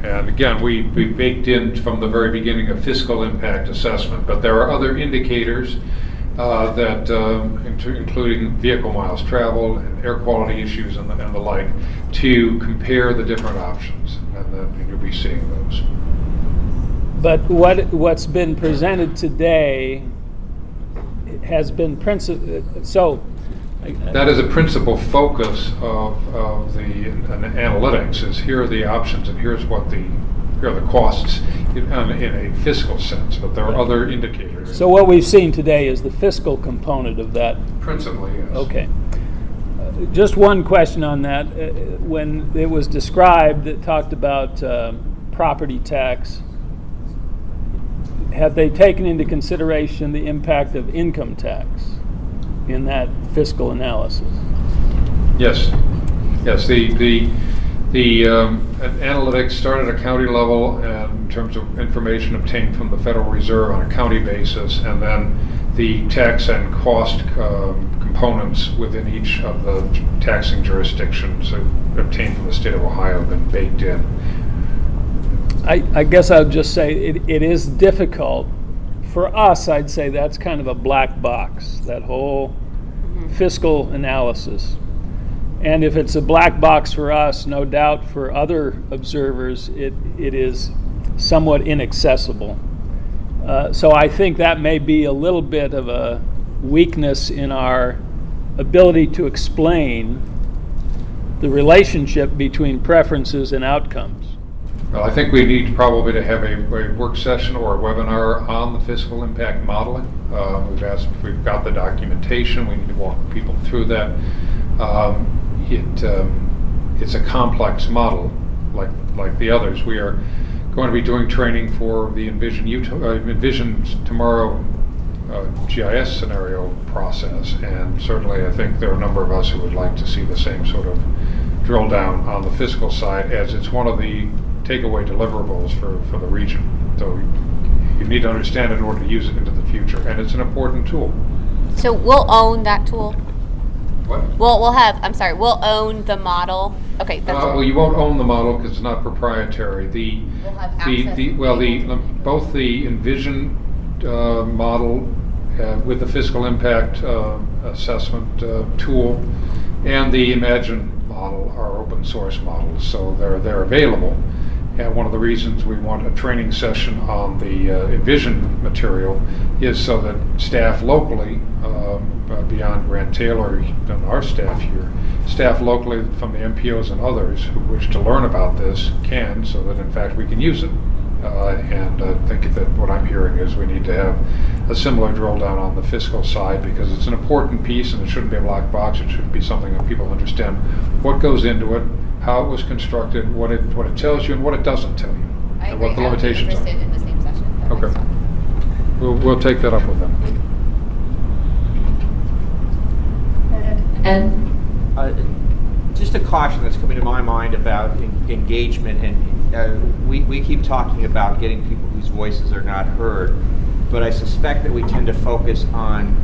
And again, we baked in from the very beginning a fiscal impact assessment, but there are other indicators including vehicle miles traveled and air quality issues and the like, to compare the different options, and then you'll be seeing those. But what's been presented today has been that is a principal focus of the analytics, is here are the options and here are the costs in a fiscal sense, but there are other indicators. So what we've seen today is the fiscal component of that? Principally, yes. Okay. Just one question on that. When it was described, it talked about property tax. Have they taken into consideration the impact of income tax in that fiscal analysis? Yes. The analytics start at a county level in terms of information obtained from the Federal Reserve on a county basis, and then the tax and cost components within each of the taxing jurisdictions obtained from the state of Ohio have been baked in. I guess I would just say it is difficult. For us, I'd say that's kind of a black box, that whole fiscal analysis. And if it's a black box for us, no doubt for other observers, it is somewhat inaccessible. So I think that may be a little bit of a weakness in our ability to explain the relationship between preferences and outcomes. Well, I think we need probably to have a work session or a webinar on the fiscal impact modeling. We've asked if we've got the documentation. We need to walk people through that. It's a complex model, like the others. We are going to be doing training for the Envision Tomorrow GIS scenario process, and certainly I think there are a number of us who would like to see the same sort of drill down on the fiscal side, as it's one of the takeaway deliverables for the region. So you need to understand it in order to use it into the future, and it's an important tool. So we'll own that tool? What? We'll own the model. Okay. Well, you won't own the model because it's not proprietary. We'll have access. Both the Envision model with the fiscal impact assessment tool and the Imagine model are open source models, so they're available. And one of the reasons we want a training session on the Envision material is so that staff locally, beyond Grant Taylor and our staff here, staff locally from the MPOs and others who wish to learn about this can, so that in fact we can use it. And I think that what I'm hearing is we need to have a similar drill down on the fiscal side, because it's an important piece and it shouldn't be a black box. It should be something that people understand what goes into it, how it was constructed, what it tells you and what it doesn't tell you, and what the limitations are. In the same session. Okay. We'll take that up with them. And just a caution that's coming to my mind about engagement, and we keep talking about getting people whose voices are not heard, but I suspect that we tend to focus on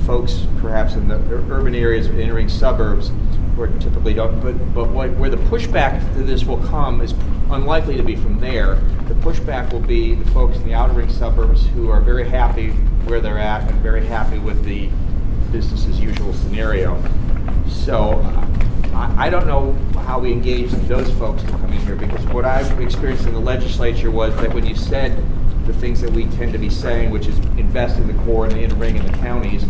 folks perhaps in the urban areas or entering suburbs where typically don't, but where the pushback to this will come is unlikely to be from there. The pushback will be the folks in the outer ring suburbs who are very happy where they're at and very happy with the business as usual scenario. So I don't know how we engage those folks to come in here, because what I've experienced in the legislature was that when you said the things that we tend to be saying, which is invest in the core and the inner ring and the counties,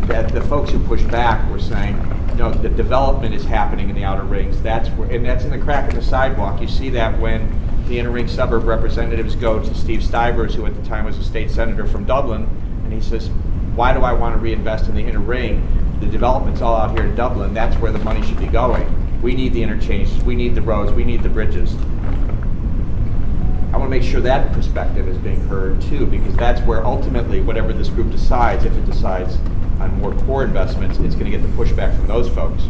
that the folks who pushed back were saying, no, the development is happening in the outer rings. That's where, and that's in the crack in the sidewalk. You see that when the inner ring suburb representatives go to Steve Stivers, who at the time was a state senator from Dublin, and he says, why do I want to reinvest in the inner ring? The development's all out here in Dublin. That's where the money should be going. We need the interchanges. We need the roads. We need the bridges. I want to make sure that perspective is being heard too, because that's where ultimately whatever this group decides, if it decides on more core investments, it's going to get the pushback from those folks.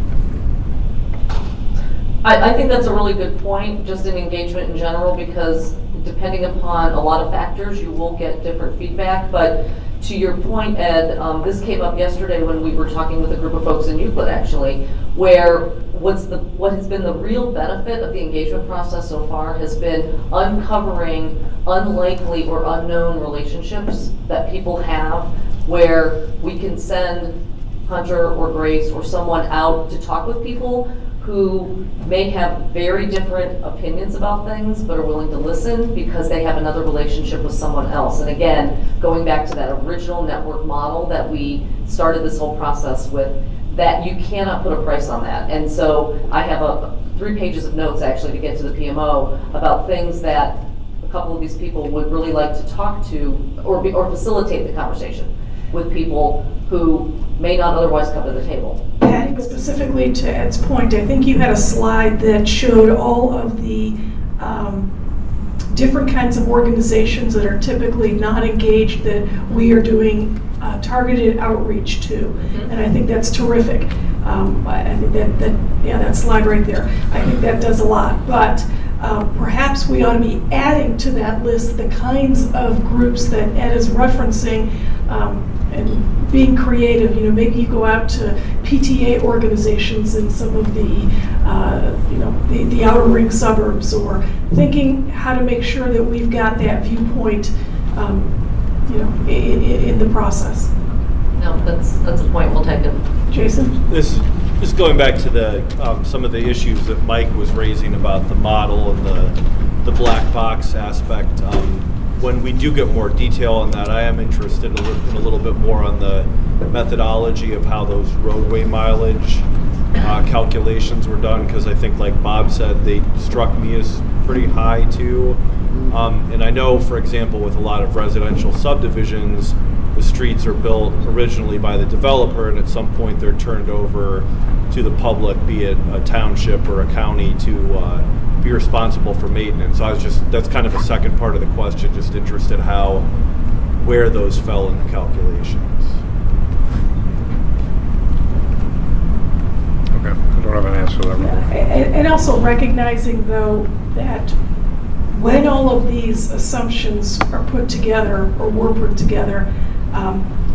I think that's a really good point, just in engagement in general, because depending upon a lot of factors, you will get different feedback. But to your point, Ed, this came up yesterday when we were talking with a group of folks in Euclid, actually, where what has been the real benefit of the engagement process so far has been uncovering unlikely or unknown relationships that people have, where we can send Hunter or Grace or someone out to talk with people who may have very different opinions about things but are willing to listen because they have another relationship with someone else. And again, going back to that original network model that we started this whole process with, that you cannot put a price on that. And so I have 3 pages of notes actually to get to the PMO about things that a couple of these people would really like to talk to or facilitate the conversation with people who may not otherwise come to the table. Adding specifically to Ed's point, I think you had a slide that showed all of the different kinds of organizations that are typically not engaged that we are doing targeted outreach to. And I think that's terrific. I think that slide right there, I think that does a lot. But perhaps we ought to be adding to that list the kinds of groups that Ed is referencing, and being creative. You know, maybe you go out to PTA organizations in some of the the outer ring suburbs, or thinking how to make sure that we've got that viewpoint in the process. No, that's a point well taken. Jason? This just going back to the some of the issues that Mike was raising about the model and the black box aspect. When we do get more detail on that, I am interested in a little bit more on the methodology of how those roadway mileage calculations were done, because I think, like Bob said, they struck me as pretty high too. And I know, for example, with a lot of residential subdivisions, the streets are built originally by the developer, and at some point they're turned over to the public, be it a township or a county, to be responsible for maintenance. So that's kind of a second part of the question, just interested how where those fell in the calculations. Okay, I don't have an answer to that. And also recognizing, though, that when all of these assumptions are put together or were put together,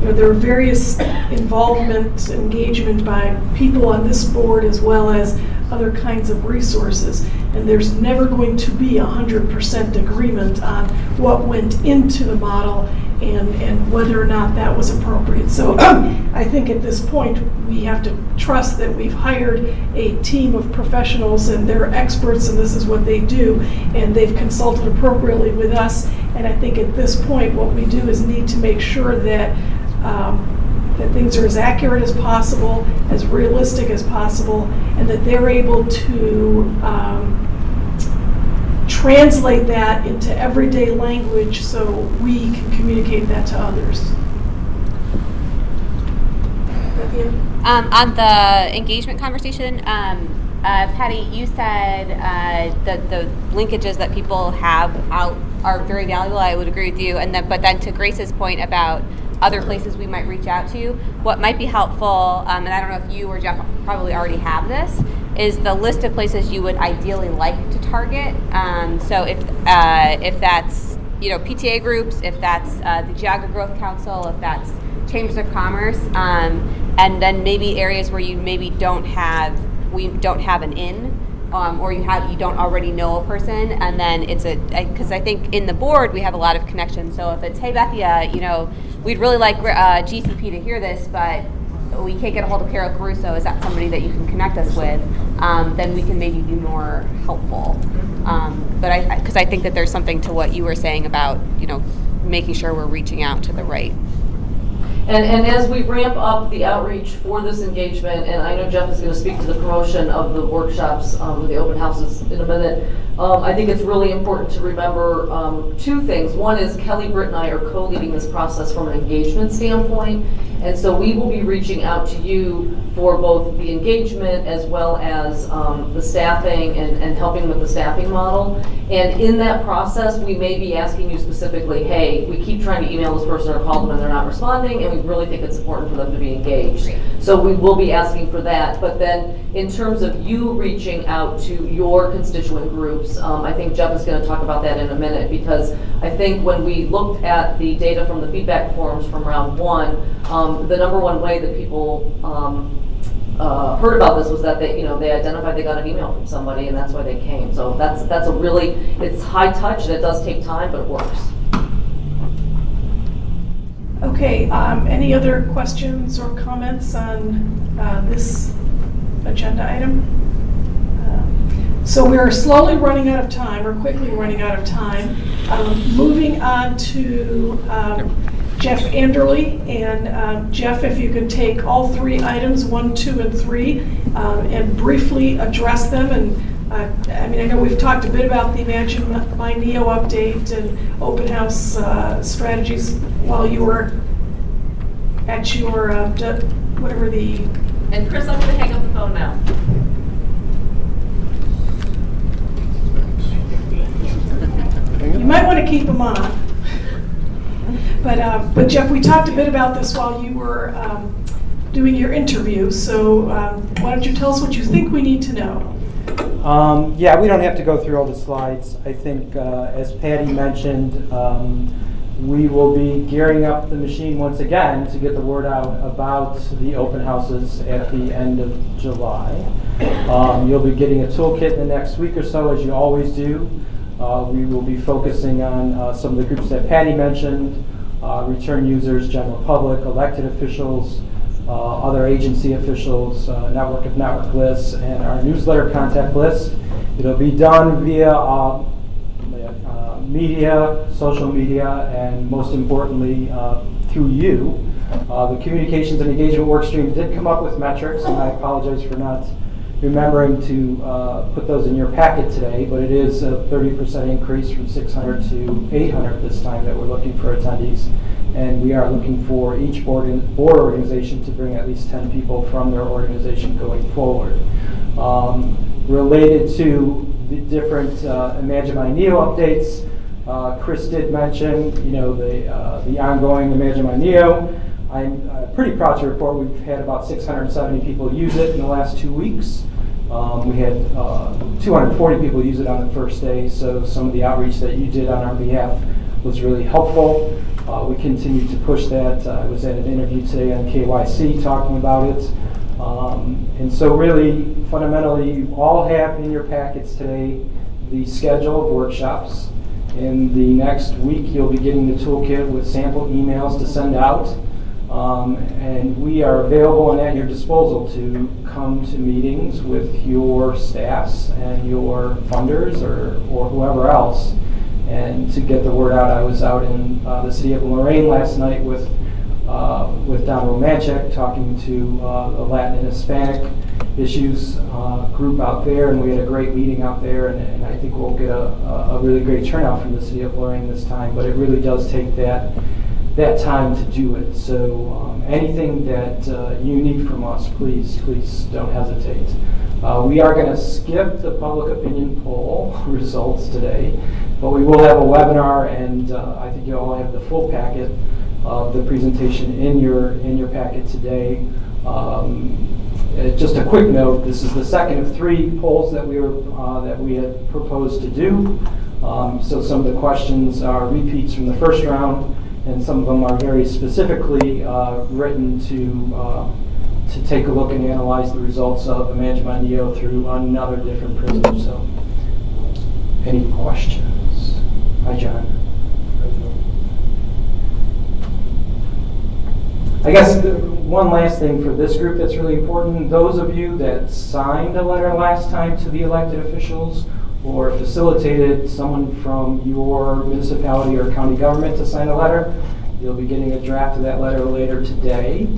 there are various involvement, engagement by people on this board as well as other kinds of resources. And there's never going to be 100% agreement on what went into the model and whether or not that was appropriate. So I think at this point we have to trust that we've hired a team of professionals and they're experts and this is what they do, and they've consulted appropriately with us. And I think at this point what we do is need to make sure that that things are as accurate as possible, as realistic as possible, and that they're able to translate that into everyday language so we can communicate that to others. On the engagement conversation, Patty, you said that the linkages that people have out are very valuable. I would agree with you. But then to Grace's point about other places we might reach out to, what might be helpful, and I don't know if you or Jeff probably already have this, is the list of places you would ideally like to target. So if that's PTA groups, if that's the Geauga Growth Council, if that's Chambers of Commerce, and then maybe areas where you maybe don't have an in, or you don't already know a person, and then because I think in the board we have a lot of connections. So if it's, hey Bethia, we'd really like GCP to hear this, but we can't get a hold of Carol Caruso, is that somebody that you can connect us with? Then we can maybe be more helpful. But because I think that there's something to what you were saying about making sure we're reaching out to the right. And as we ramp up the outreach for this engagement, and I know Jeff is going to speak to the promotion of the workshops, the open houses in a minute, I think it's really important to remember two things. One is Kelly, Britt, and I are co-leading this process from an engagement standpoint, and so we will be reaching out to you for both the engagement as well as the staffing and helping with the staffing model. And in that process, we may be asking you specifically, hey, we keep trying to email this person or call them and they're not responding, and we really think it's important for them to be engaged. So we will be asking for that. But then in terms of you reaching out to your constituent groups, I think Jeff is going to talk about that in a minute, because I think when we looked at the data from the feedback forms from round one, the number one way that people heard about this was that they identified they got an email from somebody and that's why they came. So that's a really, it's high touch and it does take time, but it works. Okay, any other questions or comments on this agenda item? So we're slowly running out of time, or quickly running out of time. Moving on to Jeff Anderley, and Jeff, if you could take all three items, 1, 2, and 3, and briefly address them. And I know we've talked a bit about the Imagine My Neo update and open house strategies while you were at your whatever the. And Chris, I'm going to hang up the phone now. You might want to keep them on. But Jeff, we talked a bit about this while you were doing your interview, so why don't you tell us what you think we need to know? Yeah, we don't have to go through all the slides. I think, as Patty mentioned, we will be gearing up the machine once again to get the word out about the open houses at the end of July. You'll be getting a toolkit in the next week or so, as you always do. We will be focusing on some of the groups that Patty mentioned, return users, general public, elected officials, other agency officials, network of network lists, and our newsletter contact list. It'll be done via media, social media, and most importantly, through you. The communications and engagement workstream did come up with metrics, and I apologize for not remembering to put those in your packet today, but it is a 30% increase from 600 to 800 this time that we're looking for attendees. And we are looking for each board organization to bring at least 10 people from their organization going forward. Related to the different Imagine My Neo updates, Chris did mention, the ongoing Imagine My Neo. I'm pretty proud to report we've had about 670 people use it in the last 2 weeks. We had 240 people use it on the first day, so some of the outreach that you did on our behalf was really helpful. We continue to push that. I was at an interview today on KYC talking about it. And so really, fundamentally, you all have in your packets today the schedule of workshops. In the next week, you'll be getting the toolkit with sample emails to send out. And we are available and at your disposal to come to meetings with your staffs and your funders or whoever else, and to get the word out. I was out in the city of Lorraine last night with Don Romanchek talking to the Latin and Hispanic issues group out there, and we had a great meeting out there, and I think we'll get a really great turnout from the city of Lorraine this time, but it really does take that time to do it. So anything that you need from us, please don't hesitate. We are going to skip the public opinion poll results today, but we will have a webinar, and I think you all have the full packet of the presentation in your packet today. Just a quick note: this is the second of 3 polls that we had proposed to do. So some of the questions are repeats from the first round, and some of them are very specifically written to take a look and analyze the results of Imagine My Neo through another different prism. So, any questions? Hi, John. I guess one last thing for this group that's really important: those of you that signed a letter last time to the elected officials, or facilitated someone from your municipality or county government to sign a letter, you'll be getting a draft of that letter later today.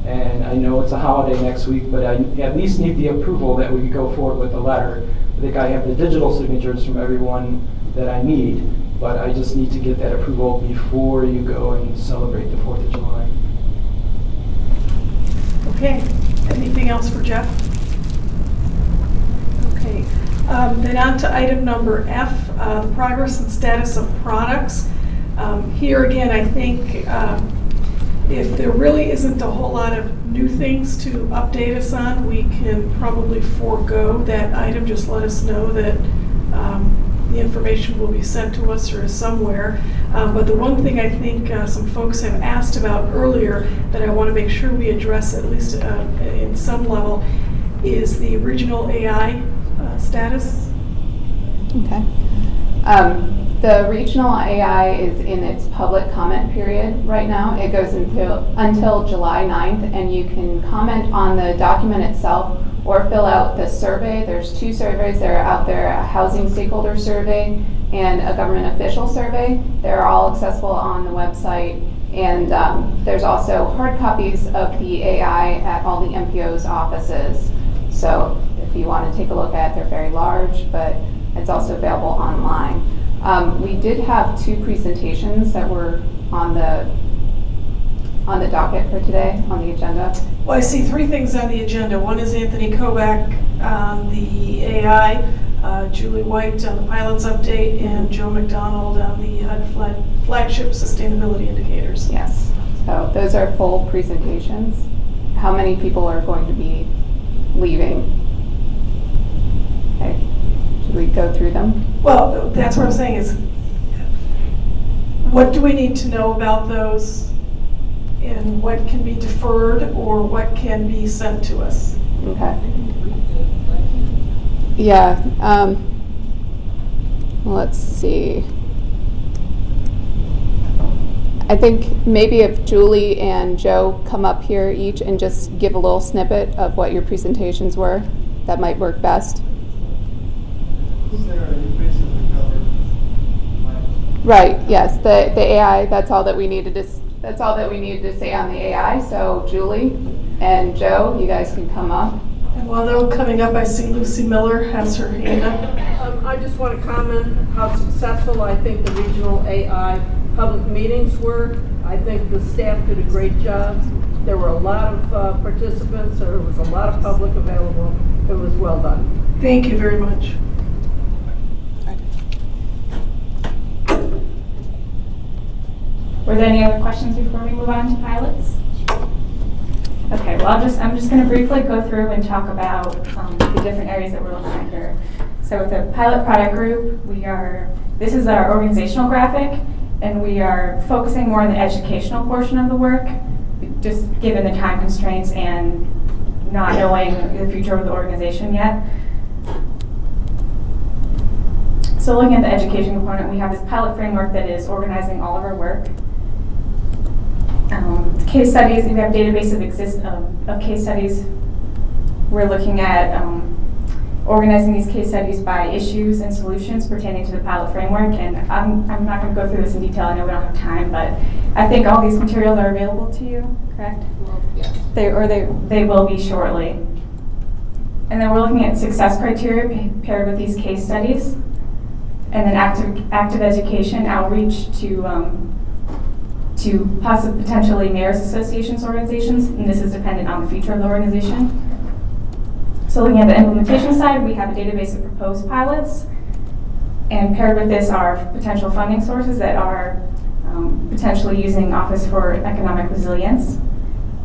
And I know it's a holiday next week, but I at least need the approval that we can go forward with the letter. I think I have the digital signatures from everyone that I need, but I just need to get that approval before you go and celebrate the 4th of July. Okay, anything else for Jeff? Okay, then on to item number F, the progress and status of products. Here again, I think if there really isn't a whole lot of new things to update us on, we can probably forego that item. Just let us know that the information will be sent to us or somewhere. But the one thing I think some folks have asked about earlier that I want to make sure we address at least in some level is the regional AI status. Okay. The regional AI is in its public comment period right now. It goes until July 9th, and you can comment on the document itself or fill out the survey. There's 2 surveys that are out there: a housing stakeholder survey and a government official survey. They're all accessible on the website, and there's also hard copies of the AI at all the MPO's offices. So if you want to take a look at it, they're very large, but it's also available online. We did have 2 presentations that were on the docket for today, on the agenda. Well, I see 3 things on the agenda. One is Anthony Kovac on the AI, Julie White on the pilots update, and Joe McDonald on the HUD flagship sustainability indicators. Yes, so those are full presentations. How many people are going to be leaving? Okay, should we go through them? Well, that's what I'm saying is, what do we need to know about those, and what can be deferred or what can be sent to us? Okay. Yeah, let's see. I think maybe if Julie and Joe come up here each and just give a little snippet of what your presentations were, that might work best. Right, yes, the AI, that's all that we needed to say on the AI. So Julie and Joe, you guys can come up. And while they're coming up, I see Lucy Miller has her hand up. I just want to comment how successful I think the regional AI public meetings were. I think the staff did a great job. There were a lot of participants. There was a lot of public available. It was well done. Thank you very much. Were there any other questions before we move on to pilots? Okay, well, I'm just going to briefly go through and talk about the different areas that we're looking at here. So with the pilot product group, this is our organizational graphic, and we are focusing more on the educational portion of the work, just given the time constraints and not knowing the future of the organization yet. So looking at the education component, we have this pilot framework that is organizing all of our work. Case studies, we have a database of case studies. We're looking at organizing these case studies by issues and solutions pertaining to the pilot framework. And I'm not going to go through this in detail. I know we don't have time, but I think all these materials are available to you, correct? Yes. They will be shortly. And then we're looking at success criteria paired with these case studies. And then active education outreach to potentially mayors associations organizations, and this is dependent on the future of the organization. So looking at the implementation side, we have a database of proposed pilots, and paired with this are potential funding sources that are potentially using Office for Economic Resilience,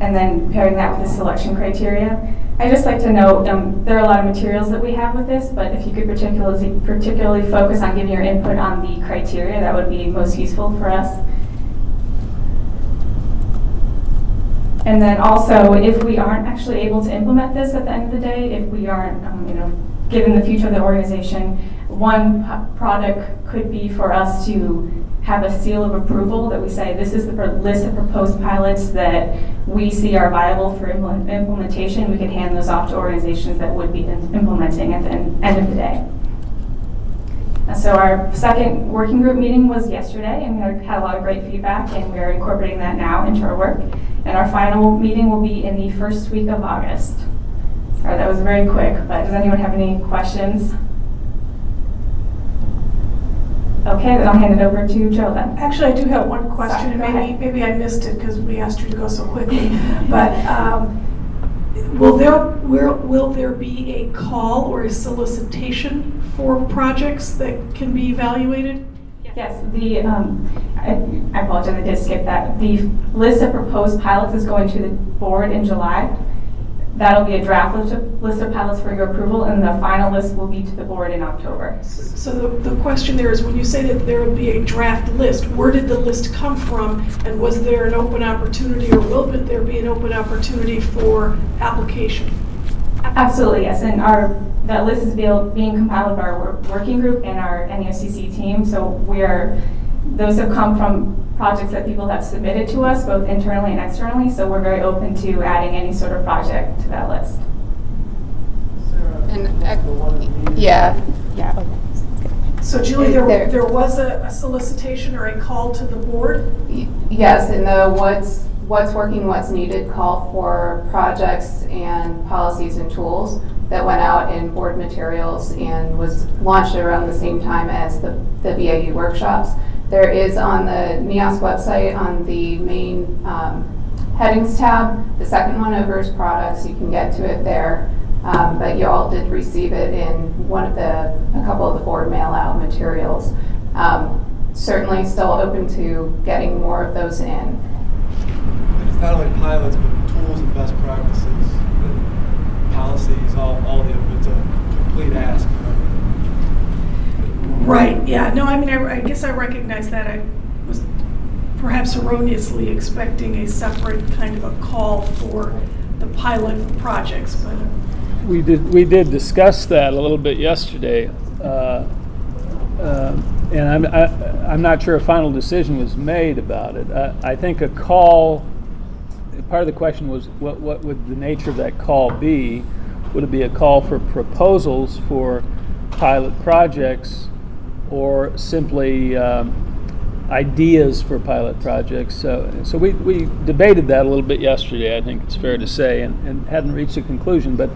and then pairing that with the selection criteria. I just like to note there are a lot of materials that we have with this, but if you could particularly focus on giving your input on the criteria, that would be most useful for us. And then also, if we aren't actually able to implement this at the end of the day, if we aren't, given the future of the organization, one product could be for us to have a seal of approval that we say this is the list of proposed pilots that we see are viable for implementation. We could hand those off to organizations that would be implementing at the end of the day. And so our second working group meeting was yesterday, and we had a lot of great feedback, and we are incorporating that now into our work. And our final meeting will be in the first week of August. Sorry, that was very quick, but does anyone have any questions? Okay, then I'll hand it over to Joe then. Actually, I do have one question. Sorry, Maybe I missed it because we asked you to go so quickly. But will there be a call or a solicitation for projects that can be evaluated? Yes, I apologize, I did skip that. The list of proposed pilots is going to the board in July. That'll be a draft list of pilots for your approval, and the final list will be to the board in October. So the question there is, when you say that there will be a draft list, where did the list come from, and was there an open opportunity, or will there be an open opportunity for application? Absolutely, yes, and that list is being compiled by our working group and our NEOSCC team. So those have come from projects that people have submitted to us, both internally and externally. So we're very open to adding any sort of project to that list. And yeah. So Julie, there was a solicitation or a call to the board? Yes, in the what's working, what's needed call for projects and policies and tools that went out in board materials and was launched around the same time as the BAU workshops. There is on the NEOSC website on the main headings tab, the second one over is products. You can get to it there, but you all did receive it in a couple of the board mail out materials. Certainly still open to getting more of those in. It's not only pilots, but tools and best practices, policies, all of it. It's a complete ask. Right, yeah. No, I mean, I guess I recognize that. I was perhaps erroneously expecting a separate kind of a call for the pilot projects, but we did discuss that a little bit yesterday, and I'm not sure a final decision was made about it. I think a call. Part of the question was what would the nature of that call be? Would it be a call for proposals for pilot projects, or simply ideas for pilot projects? So we debated that a little bit yesterday, I think it's fair to say, and hadn't reached a conclusion, but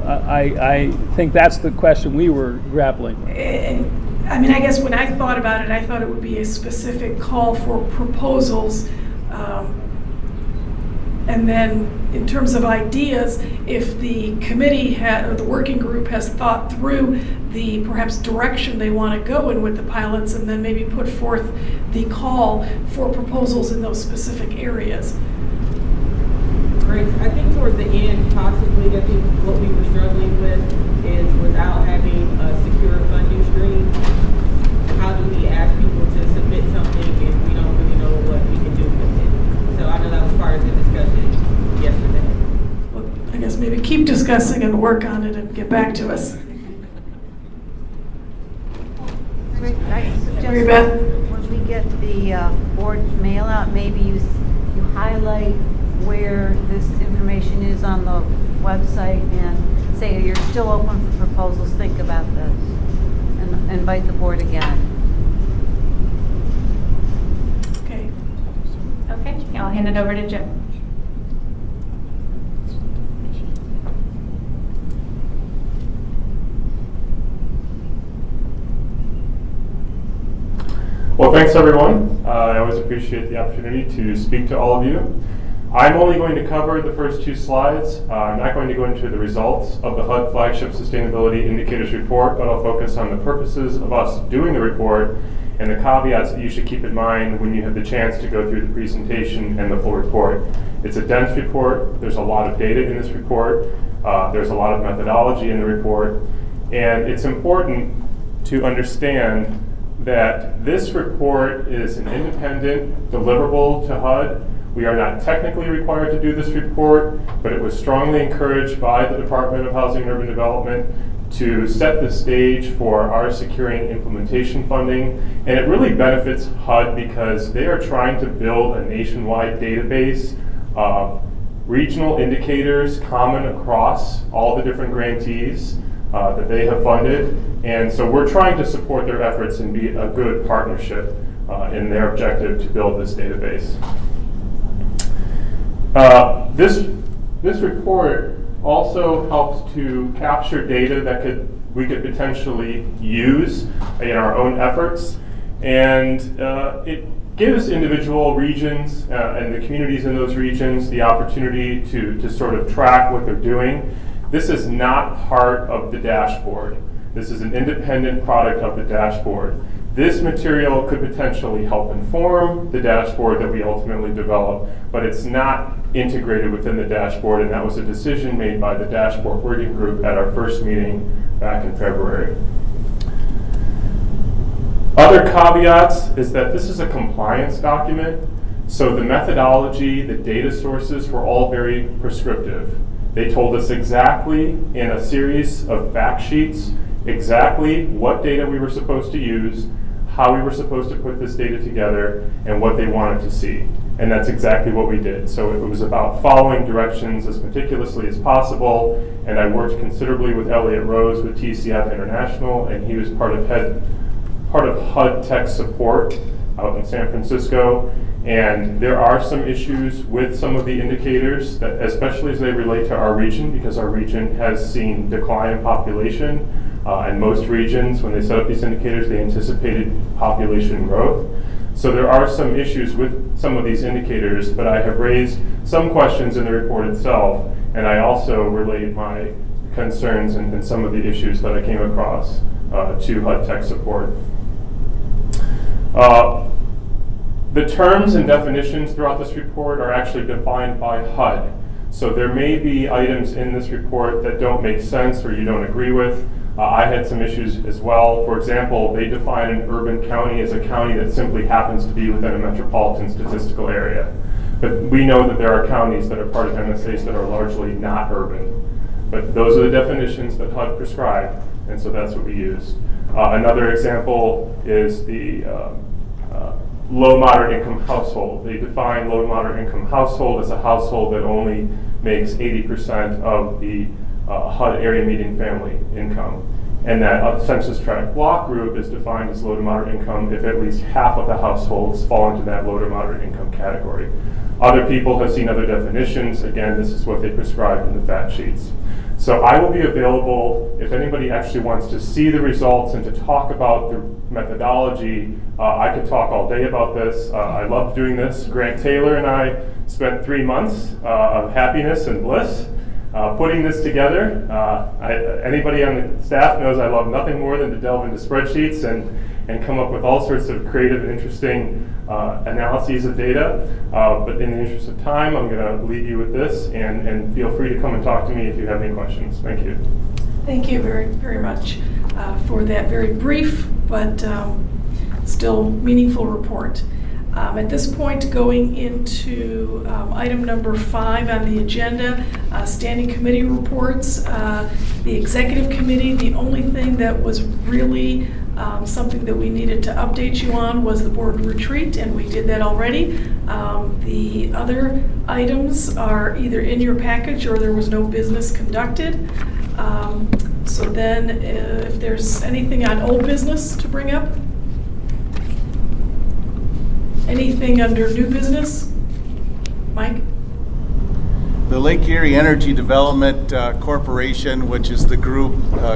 I think that's the question we were grappling with. I mean, I guess when I thought about it, I thought it would be a specific call for proposals And then in terms of ideas, if the committee or the working group has thought through the perhaps direction they want to go in with the pilots, and then maybe put forth the call for proposals in those specific areas. Great. I think toward the end, possibly, I think what we were struggling with is without having a secure funding stream, how do we ask people to submit something if we don't really know what we can do with it? So I know that was part of the discussion yesterday. Well, I guess maybe keep discussing and work on it and get back to us. I suggest Mary Beth? when we get the board mail out, maybe you highlight where this information is on the website and say you're still open for proposals, think about this, and invite the board again. Okay. Okay, I'll hand it over to Jim. Well, thanks everyone. I always appreciate the opportunity to speak to all of you. I'm only going to cover the first two slides. I'm not going to go into the results of the HUD Flagship Sustainability Indicators Report, but I'll focus on the purposes of us doing the report and the caveats that you should keep in mind when you have the chance to go through the presentation and the full report. It's a dense report. There's a lot of data in this report. There's a lot of methodology in the report. And it's important to understand that this report is an independent deliverable to HUD. We are not technically required to do this report, but it was strongly encouraged by the Department of Housing and Urban Development to set the stage for our securing implementation funding. And it really benefits HUD because they are trying to build a nationwide database of regional indicators common across all the different grantees that they have funded. And so we're trying to support their efforts and be a good partnership in their objective to build this database. This report also helps to capture data that we could potentially use in our own efforts, and it gives individual regions and the communities in those regions the opportunity to sort of track what they're doing. This is not part of the dashboard. This is an independent product of the dashboard. This material could potentially help inform the dashboard that we ultimately develop, but it's not integrated within the dashboard, and that was a decision made by the dashboard working group at our first meeting back in February. Other caveats is that this is a compliance document, so the methodology, the data sources were all very prescriptive. They told us exactly in a series of fact sheets exactly what data we were supposed to use, how we were supposed to put this data together, and what they wanted to see. And that's exactly what we did. So it was about following directions as meticulously as possible, and I worked considerably with Elliot Rose with TCF International, and he was part of HUD Tech support out in San Francisco. And there are some issues with some of the indicators, that, especially as they relate to our region, because our region has seen decline in population. And most regions, when they set up these indicators, they anticipated population growth. So there are some issues with some of these indicators, but I have raised some questions in the report itself, and I also relayed my concerns and some of the issues that I came across to HUD Tech support. The terms and definitions throughout this report are actually defined by HUD. So there may be items in this report that don't make sense or you don't agree with. I had some issues as well. For example, they define an urban county as a county that simply happens to be within a metropolitan statistical area. But we know that there are counties that are part of MSAs that are largely not urban. But those are the definitions that HUD prescribed, and so that's what we used. Another example is the low moderate income household. They define low moderate income household as a household that only makes 80% of the HUD area median family income. And that census tract block group is defined as low to moderate income if at least half of the households fall into that low to moderate income category. Other people have seen other definitions. Again, this is what they prescribe in the fact sheets. So I will be available if anybody actually wants to see the results and to talk about the methodology. I could talk all day about this. I love doing this. Grant Taylor and I spent 3 months of happiness and bliss putting this together. Anybody on the staff knows I love nothing more than to delve into spreadsheets and come up with all sorts of creative and interesting analyses of data. But in the interest of time, I'm going to leave you with this, and feel free to come and talk to me if you have any questions. Thank you. Thank you very, very much for that very brief but still meaningful report. At this point, going into item number 5 on the agenda, standing committee reports. The executive committee, the only thing that was really something that we needed to update you on was the board retreat, and we did that already. The other items are either in your package or there was no business conducted. So then if there's anything on old business to bring up? Anything under new business? Mike? The Lake Erie Energy Development Corporation, which is the group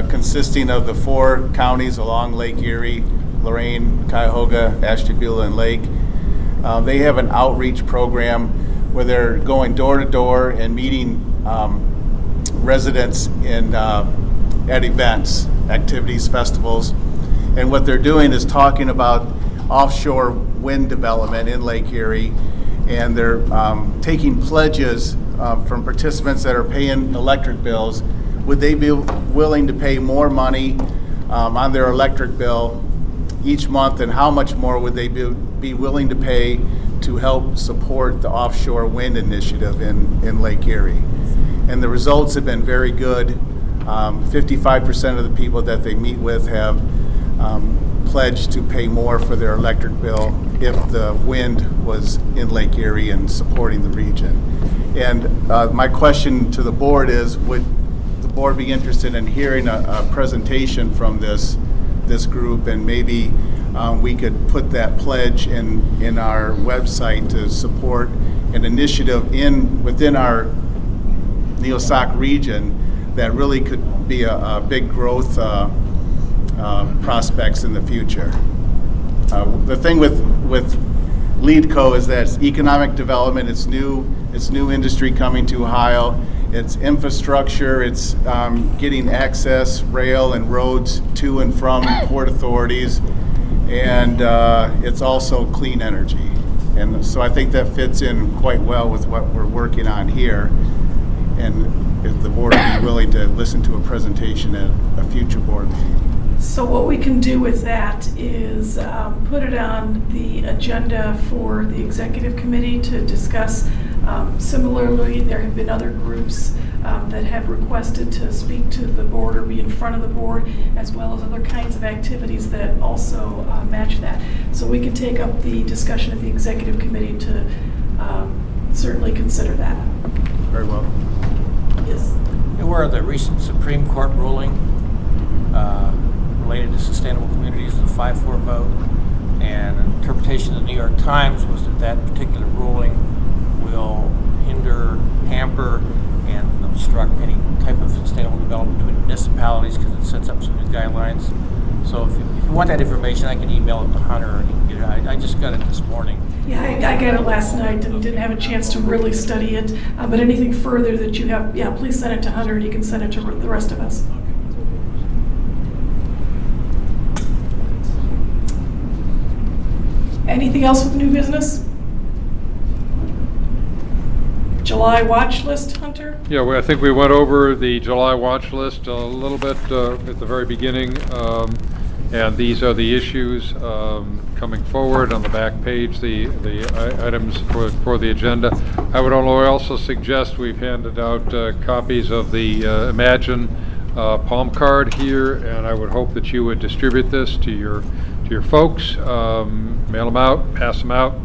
consisting of the 4 counties along Lake Erie, Lorain, Cuyahoga, Ashtabula, and Lake. They have an outreach program where they're going door to door and meeting residents at events, activities, festivals. And what they're doing is talking about offshore wind development in Lake Erie, and they're taking pledges from participants that are paying electric bills. Would they be willing to pay more money on their electric bill each month, and how much more would they be willing to pay to help support the offshore wind initiative in Lake Erie? And the results have been very good. 55% of the people that they meet with have pledged to pay more for their electric bill if the wind was in Lake Erie and supporting the region. And my question to the board is, would the board be interested in hearing a presentation from this group, and maybe we could put that pledge in our website to support an initiative within our NEOSCC region that really could be a big growth prospects in the future. The thing with LEADCO is that it's economic development. It's new industry coming to Ohio. It's infrastructure. It's getting access, rail and roads to and from port authorities, and it's also clean energy. And so I think that fits in quite well with what we're working on here. And if the board would be willing to listen to a presentation at a future board meeting. So what we can do with that is put it on the agenda for the executive committee to discuss. Similarly, there have been other groups that have requested to speak to the board or be in front of the board, as well as other kinds of activities that also match that. So we can take up the discussion at the executive committee to certainly consider that. Very well. Yes. You're aware of the recent Supreme Court ruling related to sustainable communities, the 5-4 vote, and an interpretation of the New York Times was that particular ruling will hinder, hamper, and obstruct any type of sustainable development between municipalities because it sets up some new guidelines. So if you want that information, I can email it to Hunter and you can get it. I just got it this morning. Yeah, I got it last night and didn't have a chance to really study it. But anything further that you have, yeah, please send it to Hunter and he can send it to the rest of us. Anything else with new business? July watch list, Hunter? Yeah, I think we went over the July watch list a little bit at the very beginning. And these are the issues coming forward on the back page, the items for the agenda. I would also suggest we've handed out copies of the Imagine palm card here, and I would hope that you would distribute this to your folks, mail them out, pass them out,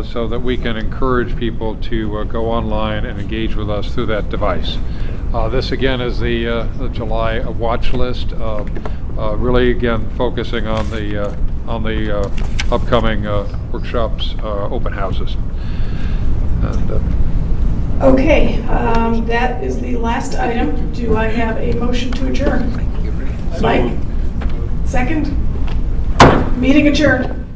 so that we can encourage people to go online and engage with us through that device. This again is the July watch list. Really, again, focusing on the upcoming workshops, open houses. And Okay, that is the last item. Do I have a motion to adjourn? Mike? Second? Meeting adjourned.